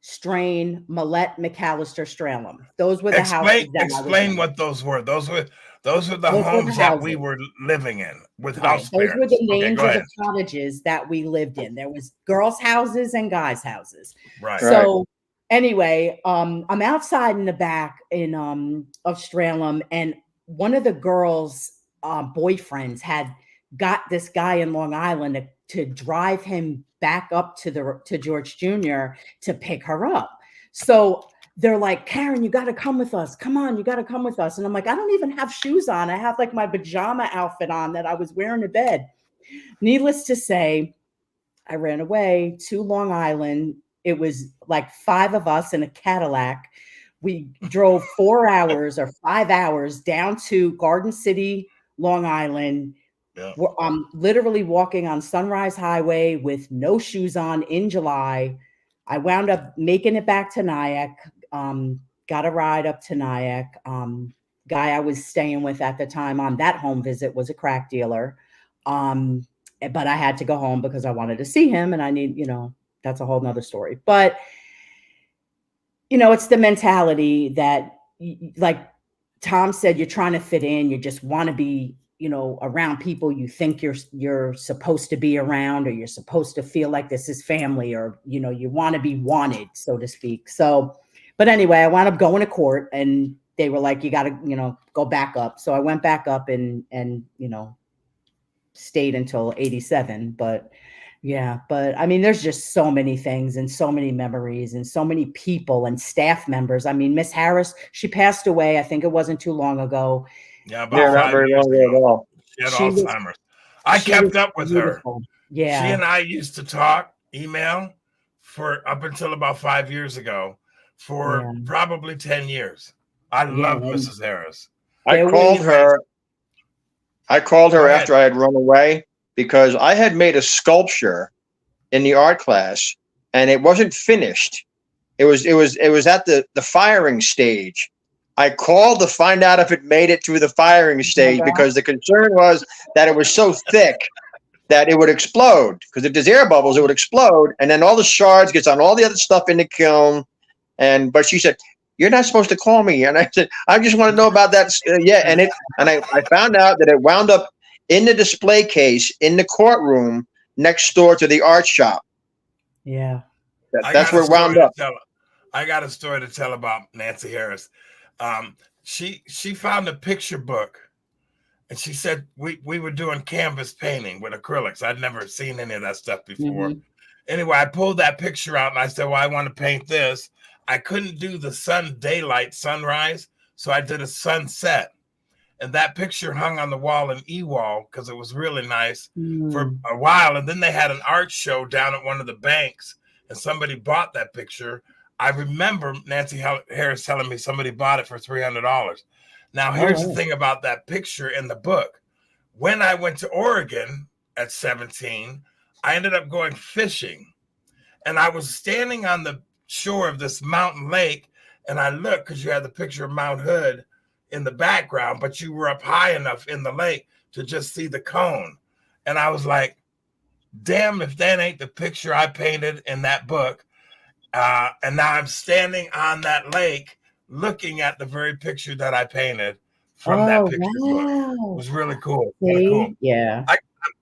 Strain, Millette, McAllister, Stralem. Those were the houses. Explain what those were. Those were the homes that we were living in with house parents. Those were the names of the cottages that we lived in. There was girls' houses and guys' houses. Right. So anyway, I'm outside in the back of Stralem, and one of the girls' boyfriends had got this guy in Long Island to drive him back up to George Jr. to pick her up. So they're like, Karen, you got to come with us. Come on, you got to come with us. And I'm like, I don't even have shoes on. I have like my pajama outfit on that I was wearing to bed. Needless to say, I ran away to Long Island. It was like 5 of us in a Cadillac. We drove 4 hours or 5 hours down to Garden City, Long Island. Yeah. I'm literally walking on Sunrise Highway with no shoes on in July. I wound up making it back to Nyack. Got a ride up to Nyack. Guy I was staying with at the time on that home visit was a crack dealer. But I had to go home because I wanted to see him, and I need, that's a whole nother story. But, it's the mentality that, like Tom said, you're trying to fit in. You just want to be, around people you think you're supposed to be around, or you're supposed to feel like this is family, or, you want to be wanted, so to speak. So, but anyway, I wound up going to court, and they were like, you got to, go back up. So I went back up and stayed until 87. But yeah, I mean, there's just so many things and so many memories and so many people and staff members. I mean, Miss Harris, she passed away. I think it wasn't too long ago. Yeah, about 5 years ago. She had Alzheimer's. I kept up with her. Yeah. She and I used to talk, email, for up until about 5 years ago, for probably 10 years. I love Mrs. Harris. I called her after I had run away because I had made a sculpture in the art class and it wasn't finished. It was at the firing stage. I called to find out if it made it through the firing stage because the concern was that it was so thick that it would explode. Because if there's air bubbles, it would explode, and then all the shards gets on all the other stuff in the kiln. But she said, "You're not supposed to call me." And I said, "I just want to know about that." I found out that it wound up in the display case in the courtroom next door to the art shop. Yeah, that's where it wound up. I got a story to tell about Nancy Harris. She found a picture book, and she said we were doing canvas painting with acrylics. I'd never seen any of that stuff before. Mm-hmm. Anyway, I pulled that picture out and I said, well, I want to paint this. I couldn't do the sunrise, so I did a sunset. And that picture hung on the wall in Ewald because it was really nice for a while. And then they had an art show down at one of the banks, and somebody bought that picture. I remember Nancy Harris telling me somebody bought it for $300. Now, here's the thing about that picture in the book. When I went to Oregon at 17, I ended up going fishing, and I was standing on the shore of this mountain lake, and I looked because you had the picture of Mount Hood in the background, but you were up high enough in the lake to just see the cone. And I was like, damn, if that ain't the picture I painted in that book. And now I'm standing on that lake looking at the very picture that I painted from that picture book. It was really cool. Really cool. Yeah.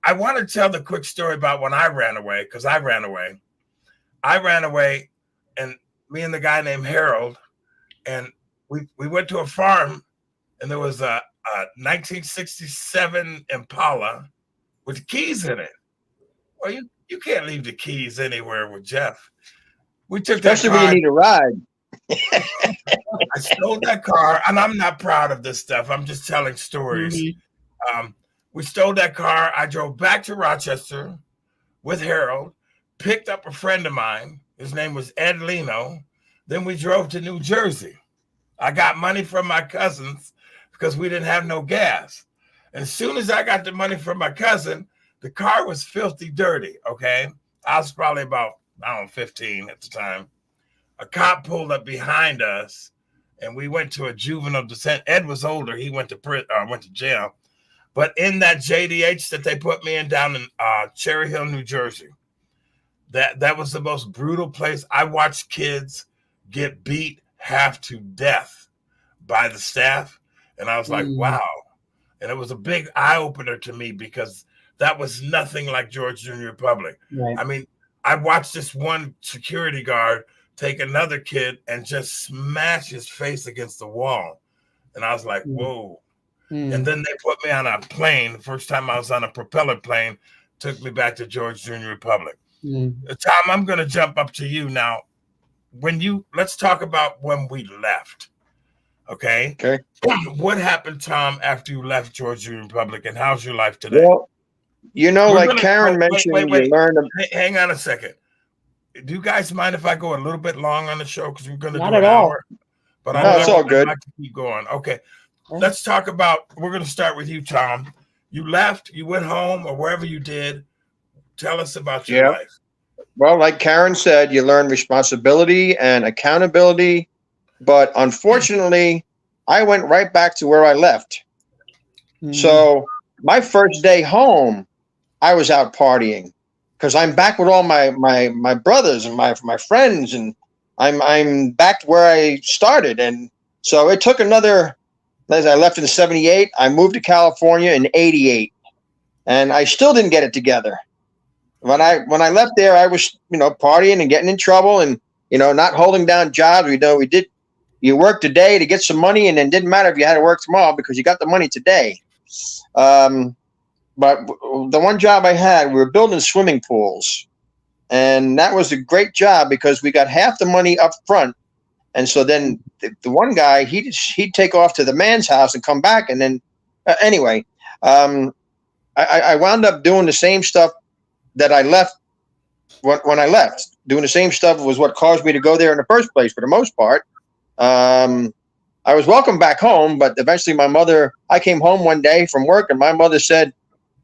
I want to tell the quick story about when I ran away, because I ran away. And me and the guy named Harold, and we went to a farm, and there was a 1967 Impala with keys in it. Well, you can't leave the keys anywhere with Jeff. We took that Especially when you need a ride. I stole that car, and I'm not proud of this stuff. I'm just telling stories. Mm-hmm. We stole that car. I drove back to Rochester with Harold, picked up a friend of mine. His name was Ed Lino. Then we drove to New Jersey. I got money from my cousins because we didn't have no gas. And as soon as I got the money from my cousin, the car was filthy dirty, okay? I was probably about, 15 at the time. A cop pulled up behind us, and we went to a juvenile detention. Ed was older. He went to jail. But in that JDH that they put me in down in Cherry Hill, New Jersey, that was the most brutal place. I watched kids get beat half to death by the staff, and I was like, wow. And it was a big eye-opener to me because that was nothing like George Jubnior Repblic. Right. I mean, I watched this one security guard take another kid and just smash his face against the wall. And I was like, whoa. And then they put me on a plane. The first time I was on a propeller plane, took me back to George Jubnior Repblic. Tom, I'm going to jump up to you now. Let's talk about when we left. Okay. What happened, Tom, after you left George Jubnior Repblic, and how's your life today? Well, Karen mentioned, you learned. Hang on a second. Do you guys mind if I go a little bit long on the show? Because we're going to do an hour. But it's all good. I'd like to keep going. Okay. Let's talk about, we're going to start with you, Tom. You left, you went home, or wherever you did. Tell us about your life. Well, like Karen said, you learn responsibility and accountability. But unfortunately, I went right back to where I left. So my first day home, I was out partying because I'm back with all my brothers and my friends, and I'm back where I started. And so it took another, as I left in 78, I moved to California in 88, and I still didn't get it together. When I left there, I was, partying and getting in trouble and, not holding down jobs. You worked today to get some money, and it didn't matter if you had to work tomorrow because you got the money today. But the one job I had, we were building swimming pools, and that was a great job because we got half the money up front. And so then the one guy, he'd take off to the man's house and come back. And then anyway, I wound up doing the same stuff that I left when I left. Doing the same stuff was what caused me to go there in the first place for the most part. I was welcome back home, but eventually I came home one day from work, and my mother said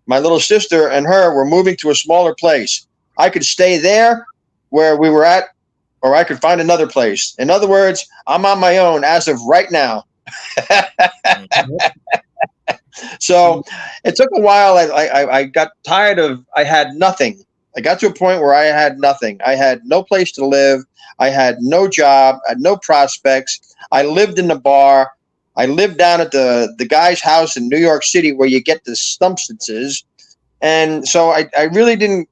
my little sister and her were moving to a smaller place. I could stay there where we were at, or I could find another place. In other words, I'm on my own as of right now. So it took a while. I got tired I had nothing. I got to a point where I had nothing. I had no place to live. I had no job. I had no prospects. I lived in the bar. I lived down at the guy's house in New York City where you get the substances. And so I really didn't,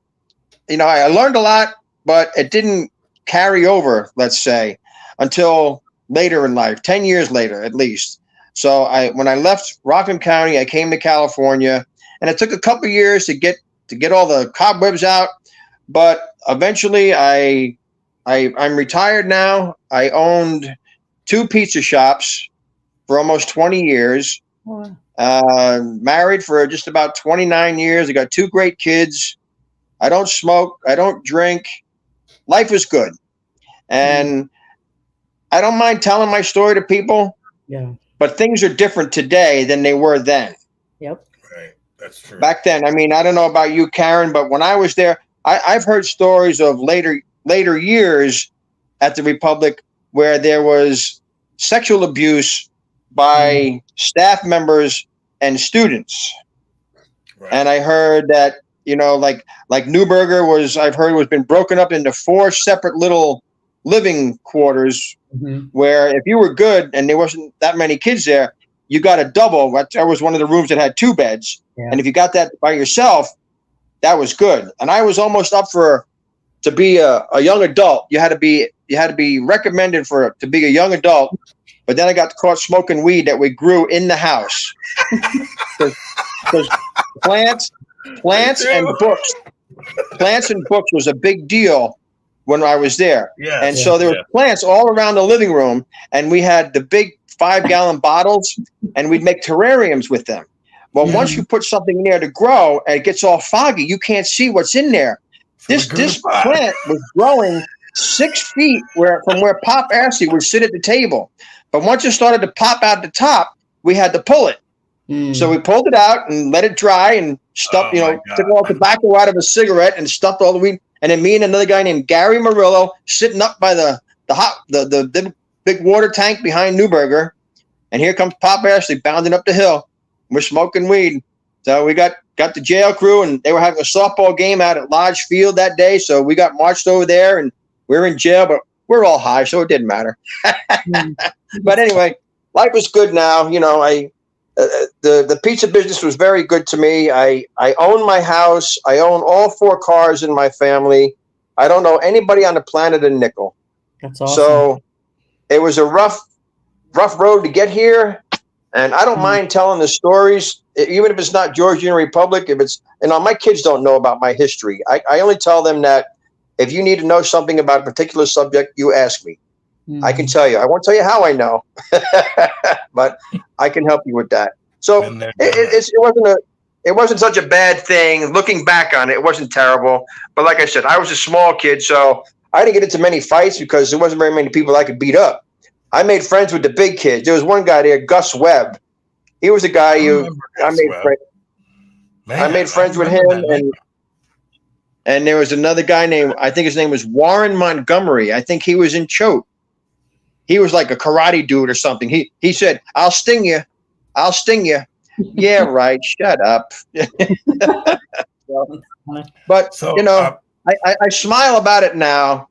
I learned a lot, but it didn't carry over, let's say, until later in life, 10 years later, at least. So when I left Rockland County, I came to California, and it took a couple of years to get all the cobwebs out. But eventually I'm retired now. I owned 2 pizza shops for almost 20 years, married for just about 29 years. I got 2 great kids. I don't smoke. I don't drink. Life is good. And I don't mind telling my story to people. Yeah. But things are different today than they were then. Yep. Right. That's true. Back then, I mean, I don't know about you, Karen, but when I was there, I've heard stories of later years at the Republic where there was sexual abuse by staff members and students. Right. And I heard that, like Newberger I've heard was been broken up into 4 separate little living quarters, where if you were good and there wasn't that many kids there, you got a double. That was one of the rooms that had 2 beds. Yeah. And if you got that by yourself, that was good. And I was almost up to be a young adult. You had to be recommended to be a young adult. But then I got caught smoking weed that we grew in the house. Because plants and books was a big deal when I was there. Yeah, and so there were plants all around the living room, and we had the big 5-gallon bottles, and we'd make terrariums with them. Well, once you put something in there to grow and it gets all foggy, you can't see what's in there. This plant was growing 6 feet from where Pop Ashley would sit at the table. But once it started to pop out the top, we had to pull it. So we pulled it out and let it dry and stuffed, took all the tobacco out of a cigarette and stuffed all the weed. And then me and another guy named Gary Murillo sitting up by the big water tank behind Newberger. And here comes Pop Ashley bounding up the hill. We're smoking weed. So we got the jail crew, and they were having a softball game out at Lodge Field that day. So we got marched over there, and we were in jail, but we're all high, so it didn't matter. But anyway, life is good now. The pizza business was very good to me. I own my house. I own all 4 cars in my family. I don't know anybody on the planet a nickel. That's awesome. So it was a rough road to get here. And I don't mind telling the stories, even if it's not George Jubnior Repblic. If it's, my kids don't know about my history. I only tell them that if you need to know something about a particular subject, you ask me. I can tell you. I won't tell you how I know, but I can help you with that. So it wasn't such a bad thing. Looking back on it, it wasn't terrible. But like I said, I was a small kid, so I didn't get into many fights because there wasn't very many people I could beat up. I made friends with the big kids. There was one guy there, Gus Webb. He was a guy I made friends with him, and there was another guy named, I think his name was Warren Montgomery. I think he was in Choate. He was like a karate dude or something. He said, "I'll sting you. I'll sting you." Yeah, right. Shut up. But I smile about it now.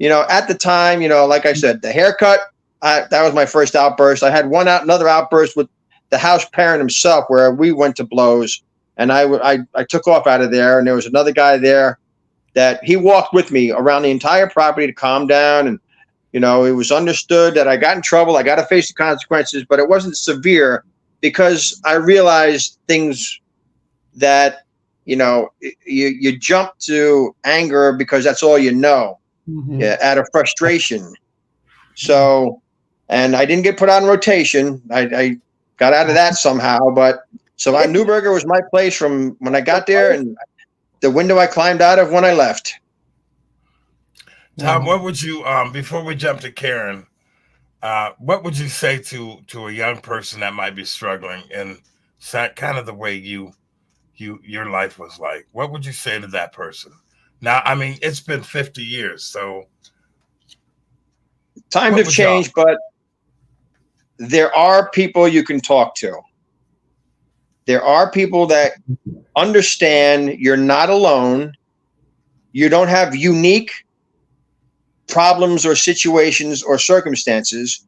At the time, like I said, the haircut, that was my first outburst. I had another outburst with the house parent himself, where we went to blows, and I took off out of there. And there was another guy there that he walked with me around the entire property to calm down. And it was understood that I got in trouble. I got to face the consequences, but it wasn't severe because I realized things that, you jump to anger because that's all you know, out of frustration. So, and I didn't get put on rotation. I got out of that somehow, but so Newberger was my place from when I got there, and the window I climbed out of when I left. Tom, what would you, before we jump to Karen, what would you say to a young person that might be struggling in kind of the way your life was like? What would you say to that person? Now, I mean, it's been 50 years, so times have changed, but there are people you can talk to. There are people that understand you're not alone. You don't have unique problems or situations or circumstances.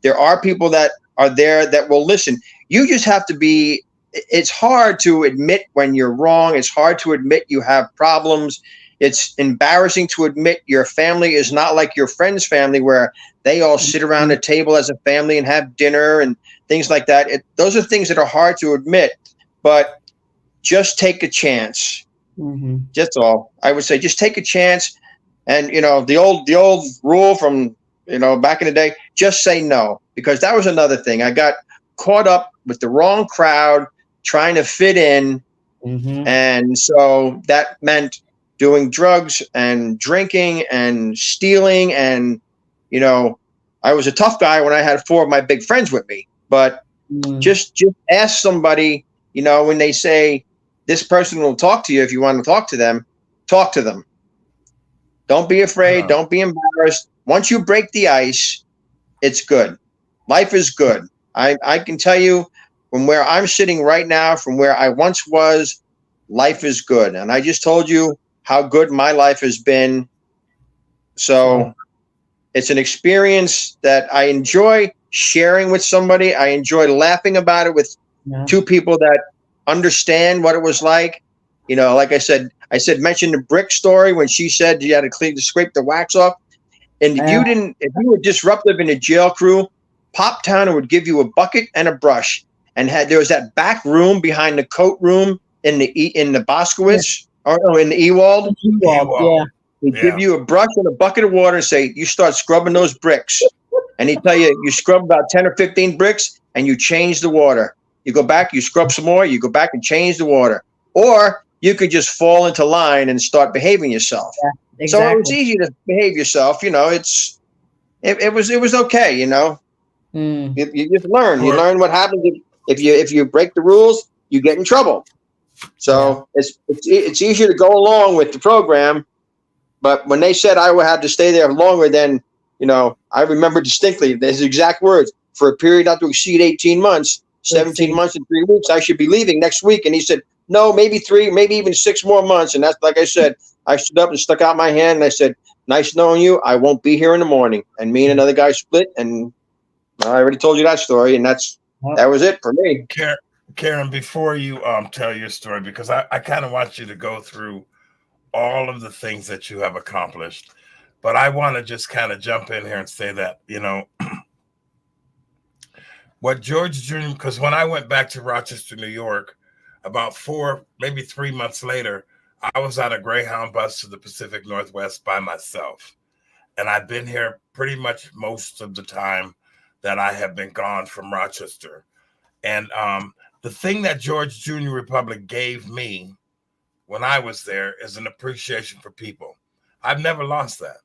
There are people that are there that will listen. You just have to be, it's hard to admit when you're wrong. It's hard to admit you have problems. It's embarrassing to admit your family is not like your friend's family, where they all sit around a table as a family and have dinner and things like that. Those are things that are hard to admit, but just take a chance. That's all I would say. Just take a chance. And, the old rule from, back in the day, just say no, because that was another thing. I got caught up with the wrong crowd trying to fit in. And so that meant doing drugs and drinking and stealing. And, I was a tough guy when I had 4 of my big friends with me, but just ask somebody, when they say this person will talk to you, if you want to talk to them, talk to them. Don't be afraid. Don't be embarrassed. Once you break the ice, it's good. Life is good. I can tell you from where I'm sitting right now, from where I once was, life is good. And I just told you how good my life has been. So it's an experience that I enjoy sharing with somebody. I enjoy laughing about it with two people that understand what it was like. You know, like I said, mention the brick story when she said you had to scrape the wax off. And if you were disruptive in a jail crew, Pop Towner would give you a bucket and a brush. And there was that back room behind the coat room in the Boskowitz or in the Ewald. Yeah. He'd give you a brush and a bucket of water and say, you start scrubbing those bricks. And he'd tell you, you scrub about 10 or 15 bricks and you change the water. You go back, you scrub some more, you go back and change the water. Or you could just fall into line and start behaving yourself. Yeah, exactly. So it was easy to behave yourself. You know, it was okay, you know. You just learn. You learn what happens if you break the rules, you get in trouble. So it's easier to go along with the program. But when they said I would have to stay there longer than, you know, I remember distinctly his exact words, for a period not to exceed 18 months, 17 months and 3 weeks, I should be leaving next week. And he said, no, maybe 3, maybe even 6 more months. And that's, like I said, I stood up and stuck out my hand and I said, nice knowing you. I won't be here in the morning. And me and another guy split. And I already told you that story. And that was it for me. Karen, before you tell your story, because I kind of want you to go through all of the things that you have accomplished, but I want to just kind of jump in here and say that, you know, what George Jr., because when I went back to Rochester, New York, about 4, maybe 3 months later, I was on a Greyhound bus to the Pacific Northwest by myself. And I've been here pretty much most of the time that I have been gone from Rochester. And the thing that George Jubnior Repblic gave me when I was there is an appreciation for people. I've never lost that.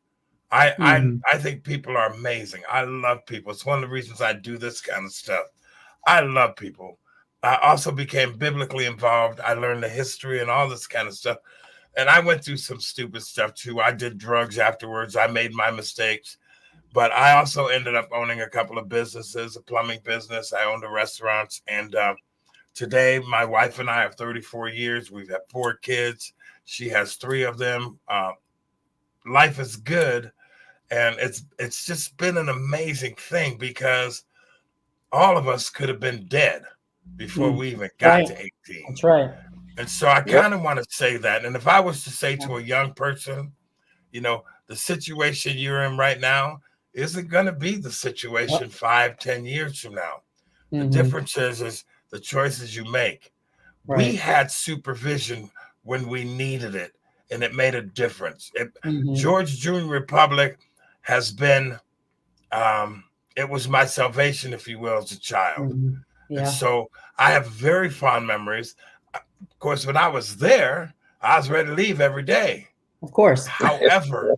I think people are amazing. I love people. It's one of the reasons I do this kind of stuff. I love people. I also became biblically involved. I learned the history and all this kind of stuff. And I went through some stupid stuff too. I did drugs afterwards. I made my mistakes. But I also ended up owning a couple of businesses, a plumbing business. I owned a restaurant. And today, my wife and I have 34 years. We've had 4 kids. She has 3 of them. Life is good. And it's just been an amazing thing because all of us could have been dead before we even got to 18. That's right. And so I kind of want to say that. And if I was to say to a young person, you know, the situation you're in right now isn't going to be the situation 5-10 years from now. The difference is the choices you make. Right. We had supervision when we needed it, and it made a difference. George Jubnior Repblic has been, it was my salvation, if you will, as a child. And so I have very fond memories. Of course, when I was there, I was ready to leave every day. Of course. However,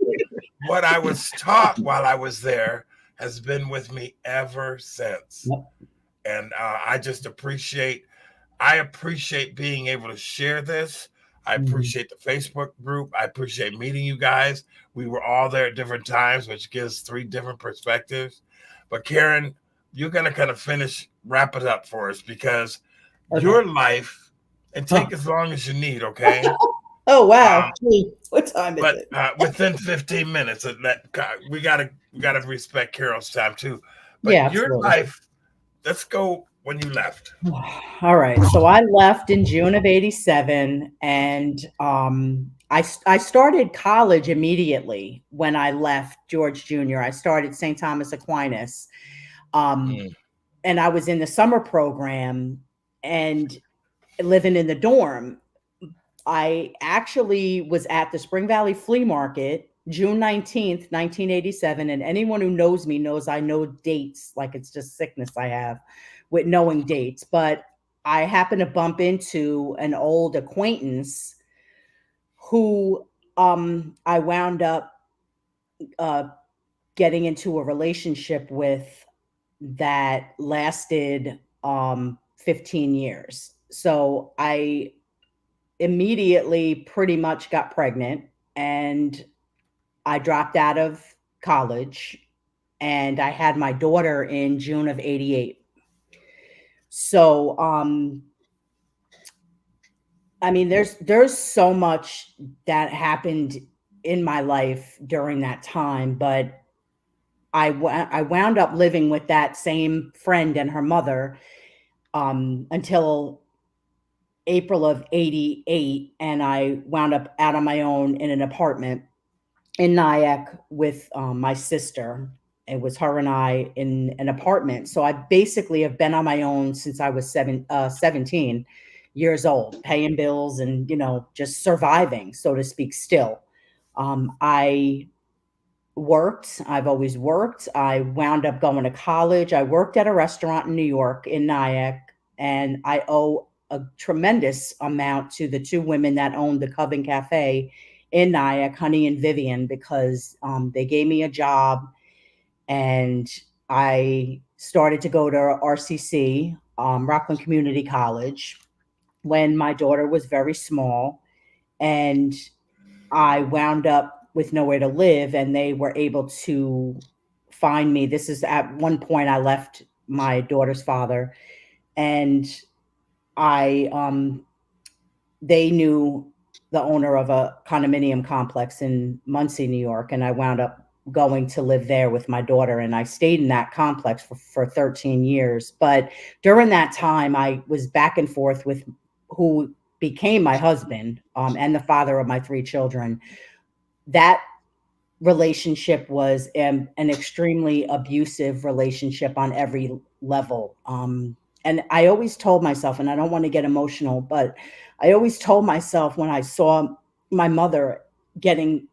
what I was taught while I was there has been with me ever since. And I just appreciate being able to share this. I appreciate the Facebook group. I appreciate meeting you guys. We were all there at different times, which gives 3 different perspectives. But Karen, you're going to kind of wrap it up for us because your life, and take as long as you need, okay? Oh, wow. What time is it? But within 15 minutes, we gotta respect Carol's time too. But your life, let's go when you left. All right. So I left in June of '87, and I started college immediately when I left George Jr. I started St. Thomas Aquinas, and I was in the summer program and living in the dorm. I actually was at the Spring Valley Flea Market, June 19th, 1987. And anyone who knows me knows I know dates, like it's just sickness I have with knowing dates. But I happened to bump into an old acquaintance who I wound up getting into a relationship with that lasted 15 years. So immediately pretty much got pregnant, and I dropped out of college, and I had my daughter in June of 88. So, I mean, there's so much that happened in my life during that time, but I wound up living with that same friend and her mother until April of 88, and I wound up out on my own in an apartment in Nyack with my sister. It was her and I in an apartment. So I basically have been on my own since I was 17 years old, paying bills and, just surviving, so to speak, still. I worked. I've always worked. I wound up going to college. I worked at a restaurant in New York, in Nyack, and I owe a tremendous amount to the two women that owned the Coven Cafe in Nyack, Honey and Vivian, because they gave me a job, and I started to go to RCC, Rockland Community College, when my daughter was very small, and I wound up with nowhere to live, and they were able to find me. This is at one point I left my daughter's father, and I they knew the owner of a condominium complex in Muncie, New York, and I wound up going to live there with my daughter, and I stayed in that complex for 13 years. But during that time, I was back and forth with who became my husband, and the father of my three children. That relationship was an extremely abusive relationship on every level. And I always told myself, and I don't want to get emotional, but I always told myself when I saw my mother getting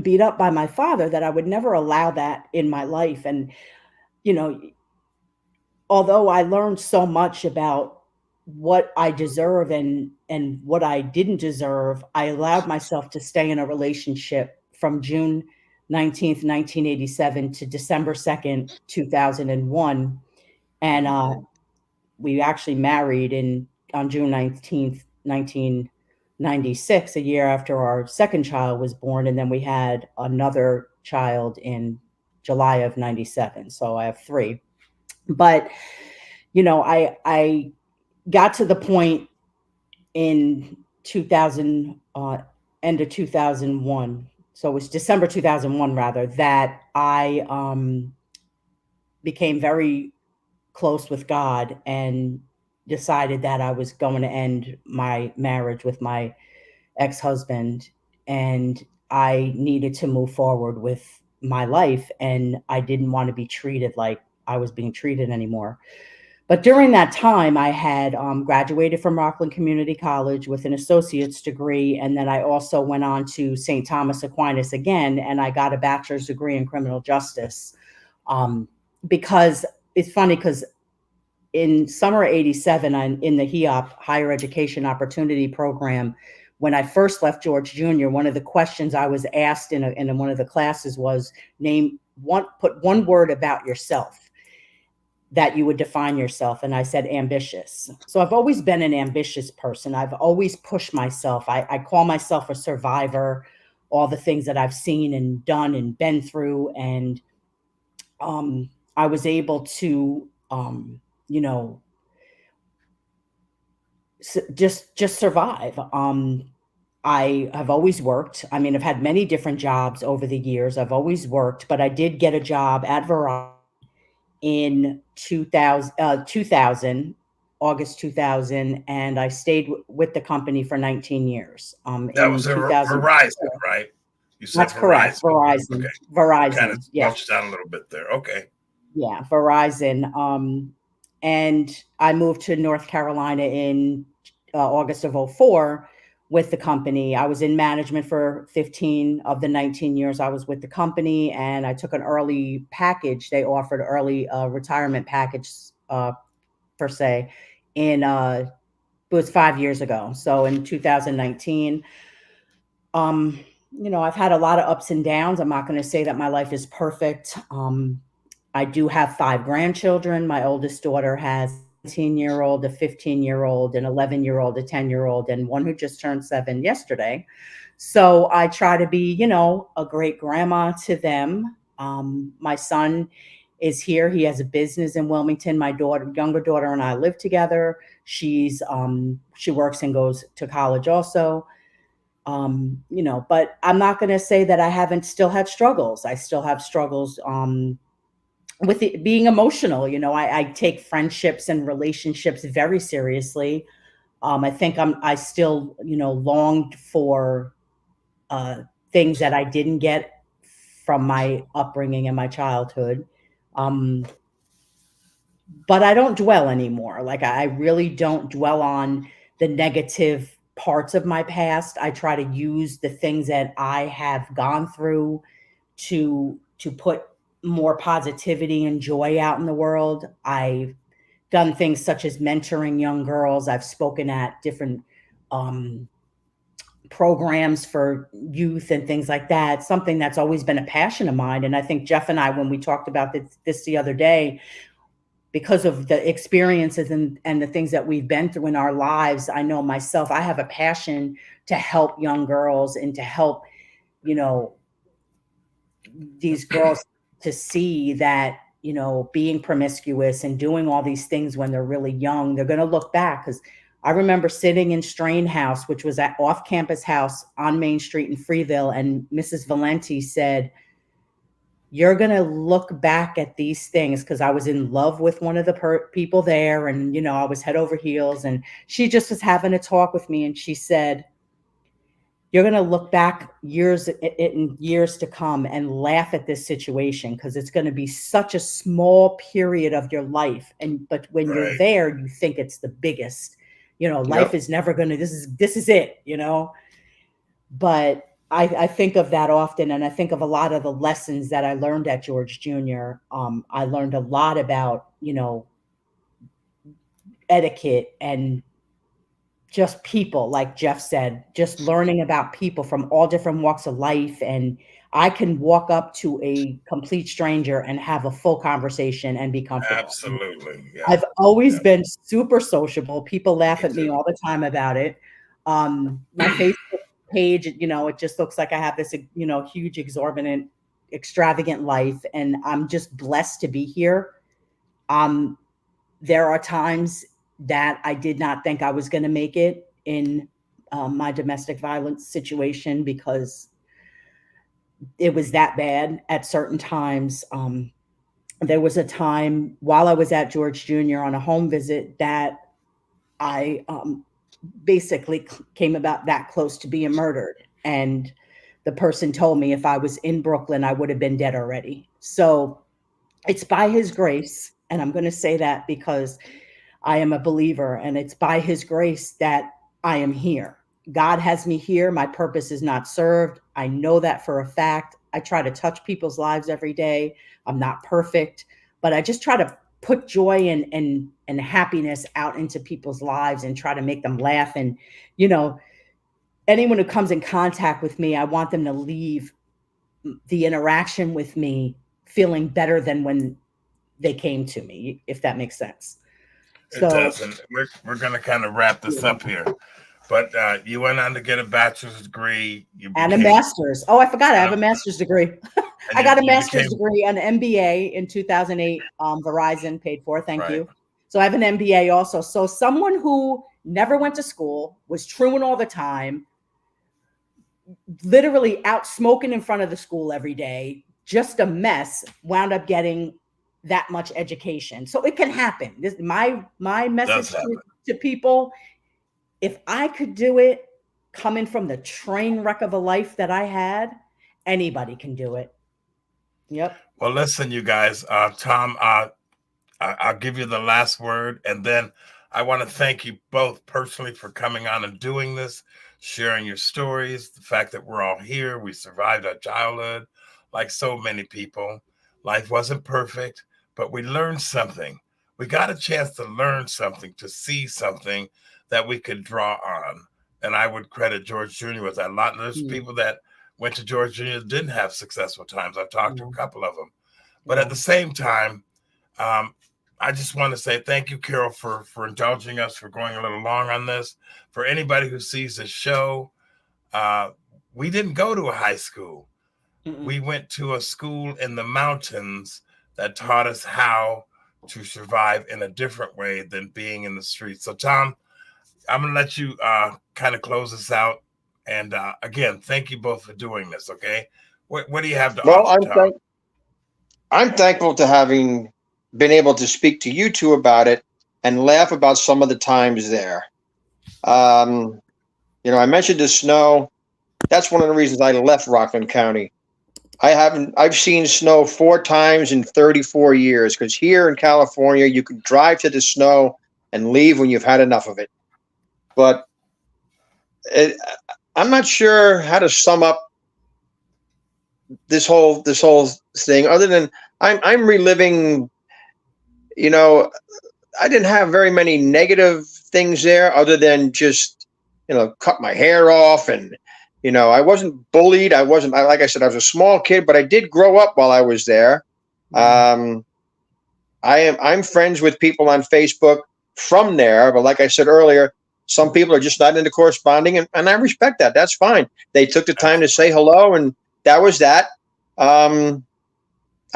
beat up by my father, that I would never allow that in my life. And, you know, although I learned so much about what I deserve and what I didn't deserve, I allowed myself to stay in a relationship from June 19th, 1987 to December 2nd, 2001. And we actually married on June 19th, 1996, a year after our second child was born. And then we had another child in July of 97. So I have three. But, I got to the point in 2000, end of 2001. So it was December 2001, rather, that I became very close with God and decided that I was going to end my marriage with my ex-husband, and I needed to move forward with my life, and I didn't want to be treated like I was being treated anymore. But during that time, I had graduated from Rockland Community College with an associate's degree, and then I also went on to St. Thomas Aquinas again, and I got a bachelor's degree in criminal justice. Because it's funny, because in summer '87, I'm in the HEOP, Higher Education Opportunity Program. When I first left George Junior, one of the questions I was asked in one of the classes was, put one word about yourself that you would define yourself. And I said, ambitious. So I've always been an ambitious person. I've always pushed myself. I call myself a survivor, all the things that I've seen and done and been through. And I was able to, just survive. I have always worked. I mean, I've had many different jobs over the years. I've always worked, but I did get a job at Verizon in 2000, August 2000, and I stayed with the company for 19 years. That was Verizon, right? You said that's Verizon. Correct. Verizon. Okay. Verizon. Kind of touched out a little bit there. Okay. Yeah, Verizon. And I moved to North Carolina in August of 2004 with the company. I was in management for 15 of the 19 years I was with the company, and I took an early package. They offered early retirement package, per se, it was 5 years ago. So in 2019, I've had a lot of ups and downs. I'm not going to say that my life is perfect. I do have 5 grandchildren. My oldest daughter has 17-year-old, a 15-year-old, an 11-year-old, a 10-year-old, and one who just turned 7 yesterday. So I try to be, a great grandma to them. My son is here. He has a business in Wilmington. My younger daughter and I live together. She works and goes to college also. But I'm not going to say that I haven't still had struggles. I still have struggles with it being emotional. I take friendships and relationships very seriously. I think I still, longed for things that I didn't get from my upbringing and my childhood. But I don't dwell anymore. Like I really don't dwell on the negative parts of my past. I try to use the things that I have gone through to put more positivity and joy out in the world. I've done things such as mentoring young girls. I've spoken at different programs for youth and things like that. Something that's always been a passion of mine. And I think Jeff and I, when we talked about this the other day, because of the experiences and the things that we've been through in our lives, I know myself, I have a passion to help young girls and to help, these girls to see that, being promiscuous and doing all these things when they're really young, they're going to look back. Because I remember sitting in Strain House, which was at off-campus house on Main Street in Freeville, and Mrs. Valenti said, "You're going to look back at these things," because I was in love with one of the people there, and, I was head over heels, and she just was having a talk with me, and she said, "You're going to look back years to come and laugh at this situation, because it's going to be such a small period of your life. But when you're there, you think it's the biggest, life is never going to, this is it, but I think of that often. And I think of a lot of the lessons that I learned at George Junior. I learned a lot about, etiquette and just people, like Jeff said, just learning about people from all different walks of life. And I can walk up to a complete stranger and have a full conversation and be comfortable. Absolutely. Yeah. I've always been super sociable. People laugh at me all the time about it. My Facebook page, it just looks like I have this, huge, extravagant life. And I'm just blessed to be here. There are times that I did not think I was going to make it in my domestic violence situation, because it was that bad at certain times. There was a time while I was at George Junior on a home visit that I basically came about that close to being murdered. And the person told me if I was in Brooklyn, I would have been dead already. So it's by his grace. And I'm going to say that because I am a believer, and it's by his grace that I am here. God has me here. My purpose is not served. I know that for a fact. I try to touch people's lives every day. I'm not perfect, but I just try to put joy and happiness out into people's lives and try to make them laugh. And, anyone who comes in contact with me, I want them to leave the interaction with me feeling better than when they came to me, if that makes sense. It does. And we're going to kind of wrap this up here. But you went on to get a bachelor's degree. And a master's. Oh, I forgot. I have a master's degree. I got a master's degree, an MBA in 2008. Verizon paid for. Thank you. So I have an MBA also. So someone who never went to school, was truant all the time, literally out smoking in front of the school every day, just a mess, wound up getting that much education. So it can happen. This my message to people: if I could do it, coming from the train wreck of a life that I had, anybody can do it. Yep. Well, listen, you guys, Tom, I'll give you the last word, and then I want to thank you both personally for coming on and doing this, sharing your stories, the fact that we're all here. We survived our childhood like so many people. Life wasn't perfect, but we learned something. We got a chance to learn something, to see something that we could draw on. And I would credit George Jr. with that. A lot of those people that went to George Jr. didn't have successful times. I've talked to a couple of them. But at the same time, I just want to say thank you, Carol, for indulging us, for going a little long on this. For anybody who sees the show, uh, we didn't go to a high school. We went to a school in the mountains that taught us how to survive in a different way than being in the streets. So, Tom, I'm going to let you kind of close this out. And again, thank you both for doing this. Okay. What do you have to Well, offer, Tom? I'm thankful to having been able to speak to you two about it and laugh about some of the times there. I mentioned the snow. That's one of the reasons I left Rockland County. I've seen snow 4 times in 34 years, because here in California, you can drive to the snow and leave when you've had enough of it. But I'm not sure how to sum up this whole thing, other than I'm reliving. I didn't have very many negative things there, other than just cut my hair off, and I wasn't bullied. Like I said, I was a small kid, but I did grow up while I was there. I'm friends with people on Facebook from there, but like I said earlier, some people are just not into corresponding, and I respect that. That's fine. They took the time to say hello, and that was that. I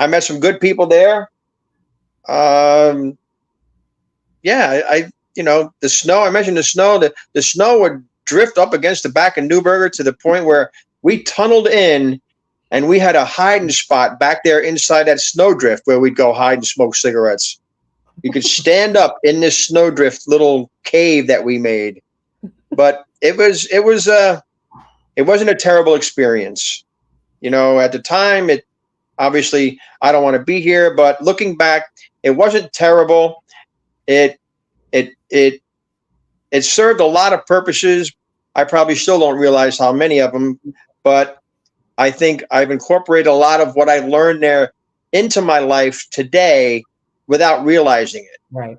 met some good people there. Yeah, the snow. I mentioned the snow. The snow would drift up against the back of Newburgh to the point where we tunneled in, and we had a hiding spot back there inside that snowdrift where we'd go hide and smoke cigarettes. You could stand up in this snowdrift little cave that we made, but it wasn't a terrible experience. At the time, it obviously I don't want to be here, but looking back, it wasn't terrible. It served a lot of purposes. I probably still don't realize how many of them, but I think I've incorporated a lot of what I learned there into my life today without realizing it. Right.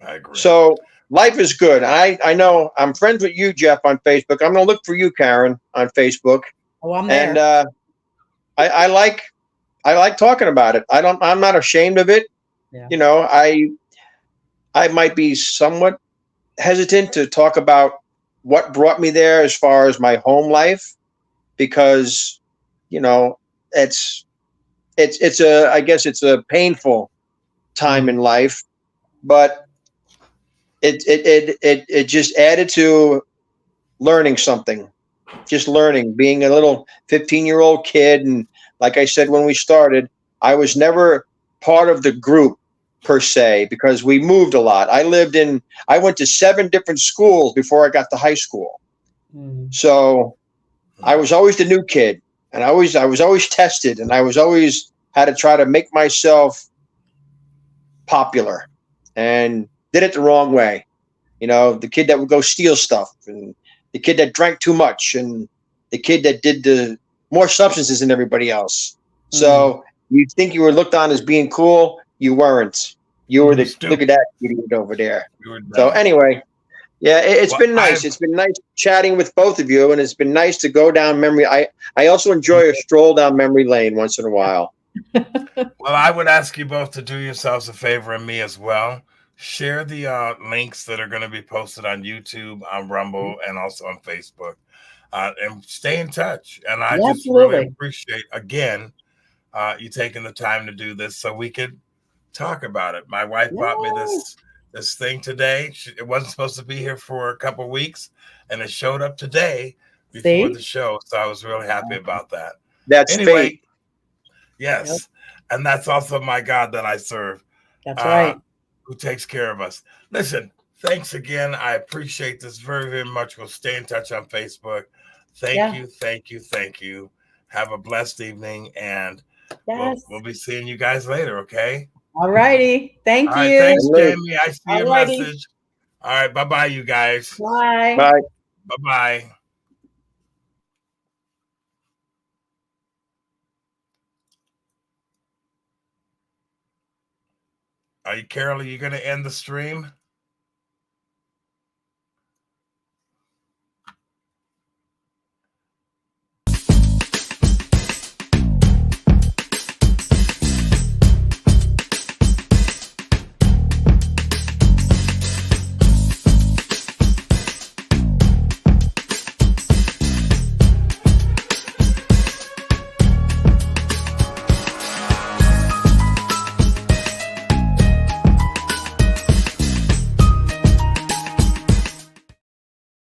I agree. So life is good. I know I'm friends with you, Jeff, on Facebook. I'm going to look for you, Karen, on Facebook. Oh, I'm there. And I like talking about it. I'm not ashamed of it. Yeah. I might be somewhat hesitant to talk about what brought me there as far as my home life, because I guess it's a painful time in life, but it just added to learning something, just learning, being a little 15-year-old kid. And like I said, when we started, I was never part of the group per se, because we moved a lot. I went to 7 different schools before I got to high school. So I was always the new kid, and I was always tested, and I was always had to try to make myself popular, and did it the wrong way. The kid that would go steal stuff, and the kid that drank too much, and the kid that did the more substances than everybody else. So you think you were looked on as being cool. You weren't. You were look at that idiot over there. So anyway, yeah, it's been nice. It's been nice chatting with both of you, and it's been nice to go down memory. I also enjoy a stroll down memory lane once in a while. Well, I would ask you both to do yourselves a favor, and me as well. Share the links that are going to be posted on YouTube, on Rumble, and also on Facebook. And stay in touch. And I just really appreciate, again, you taking the time to do this so we could talk about it. My wife bought me this thing today. It wasn't supposed to be here for a couple of weeks, and it showed up today before the show. So I was really happy about that. That's fate. Yes. Yep. And that's also my God that I serve. That's right. Who takes care of us. Listen, thanks again. I appreciate this very, very much. We'll stay in touch on Facebook. Thank you. Have a blessed evening, and we'll be seeing you guys later, okay? All righty. Thank you. Right, thanks, Jamie. I see your message. All right, bye-bye, you guys. Bye. Bye. Bye-bye. Carol, are you going to end the stream?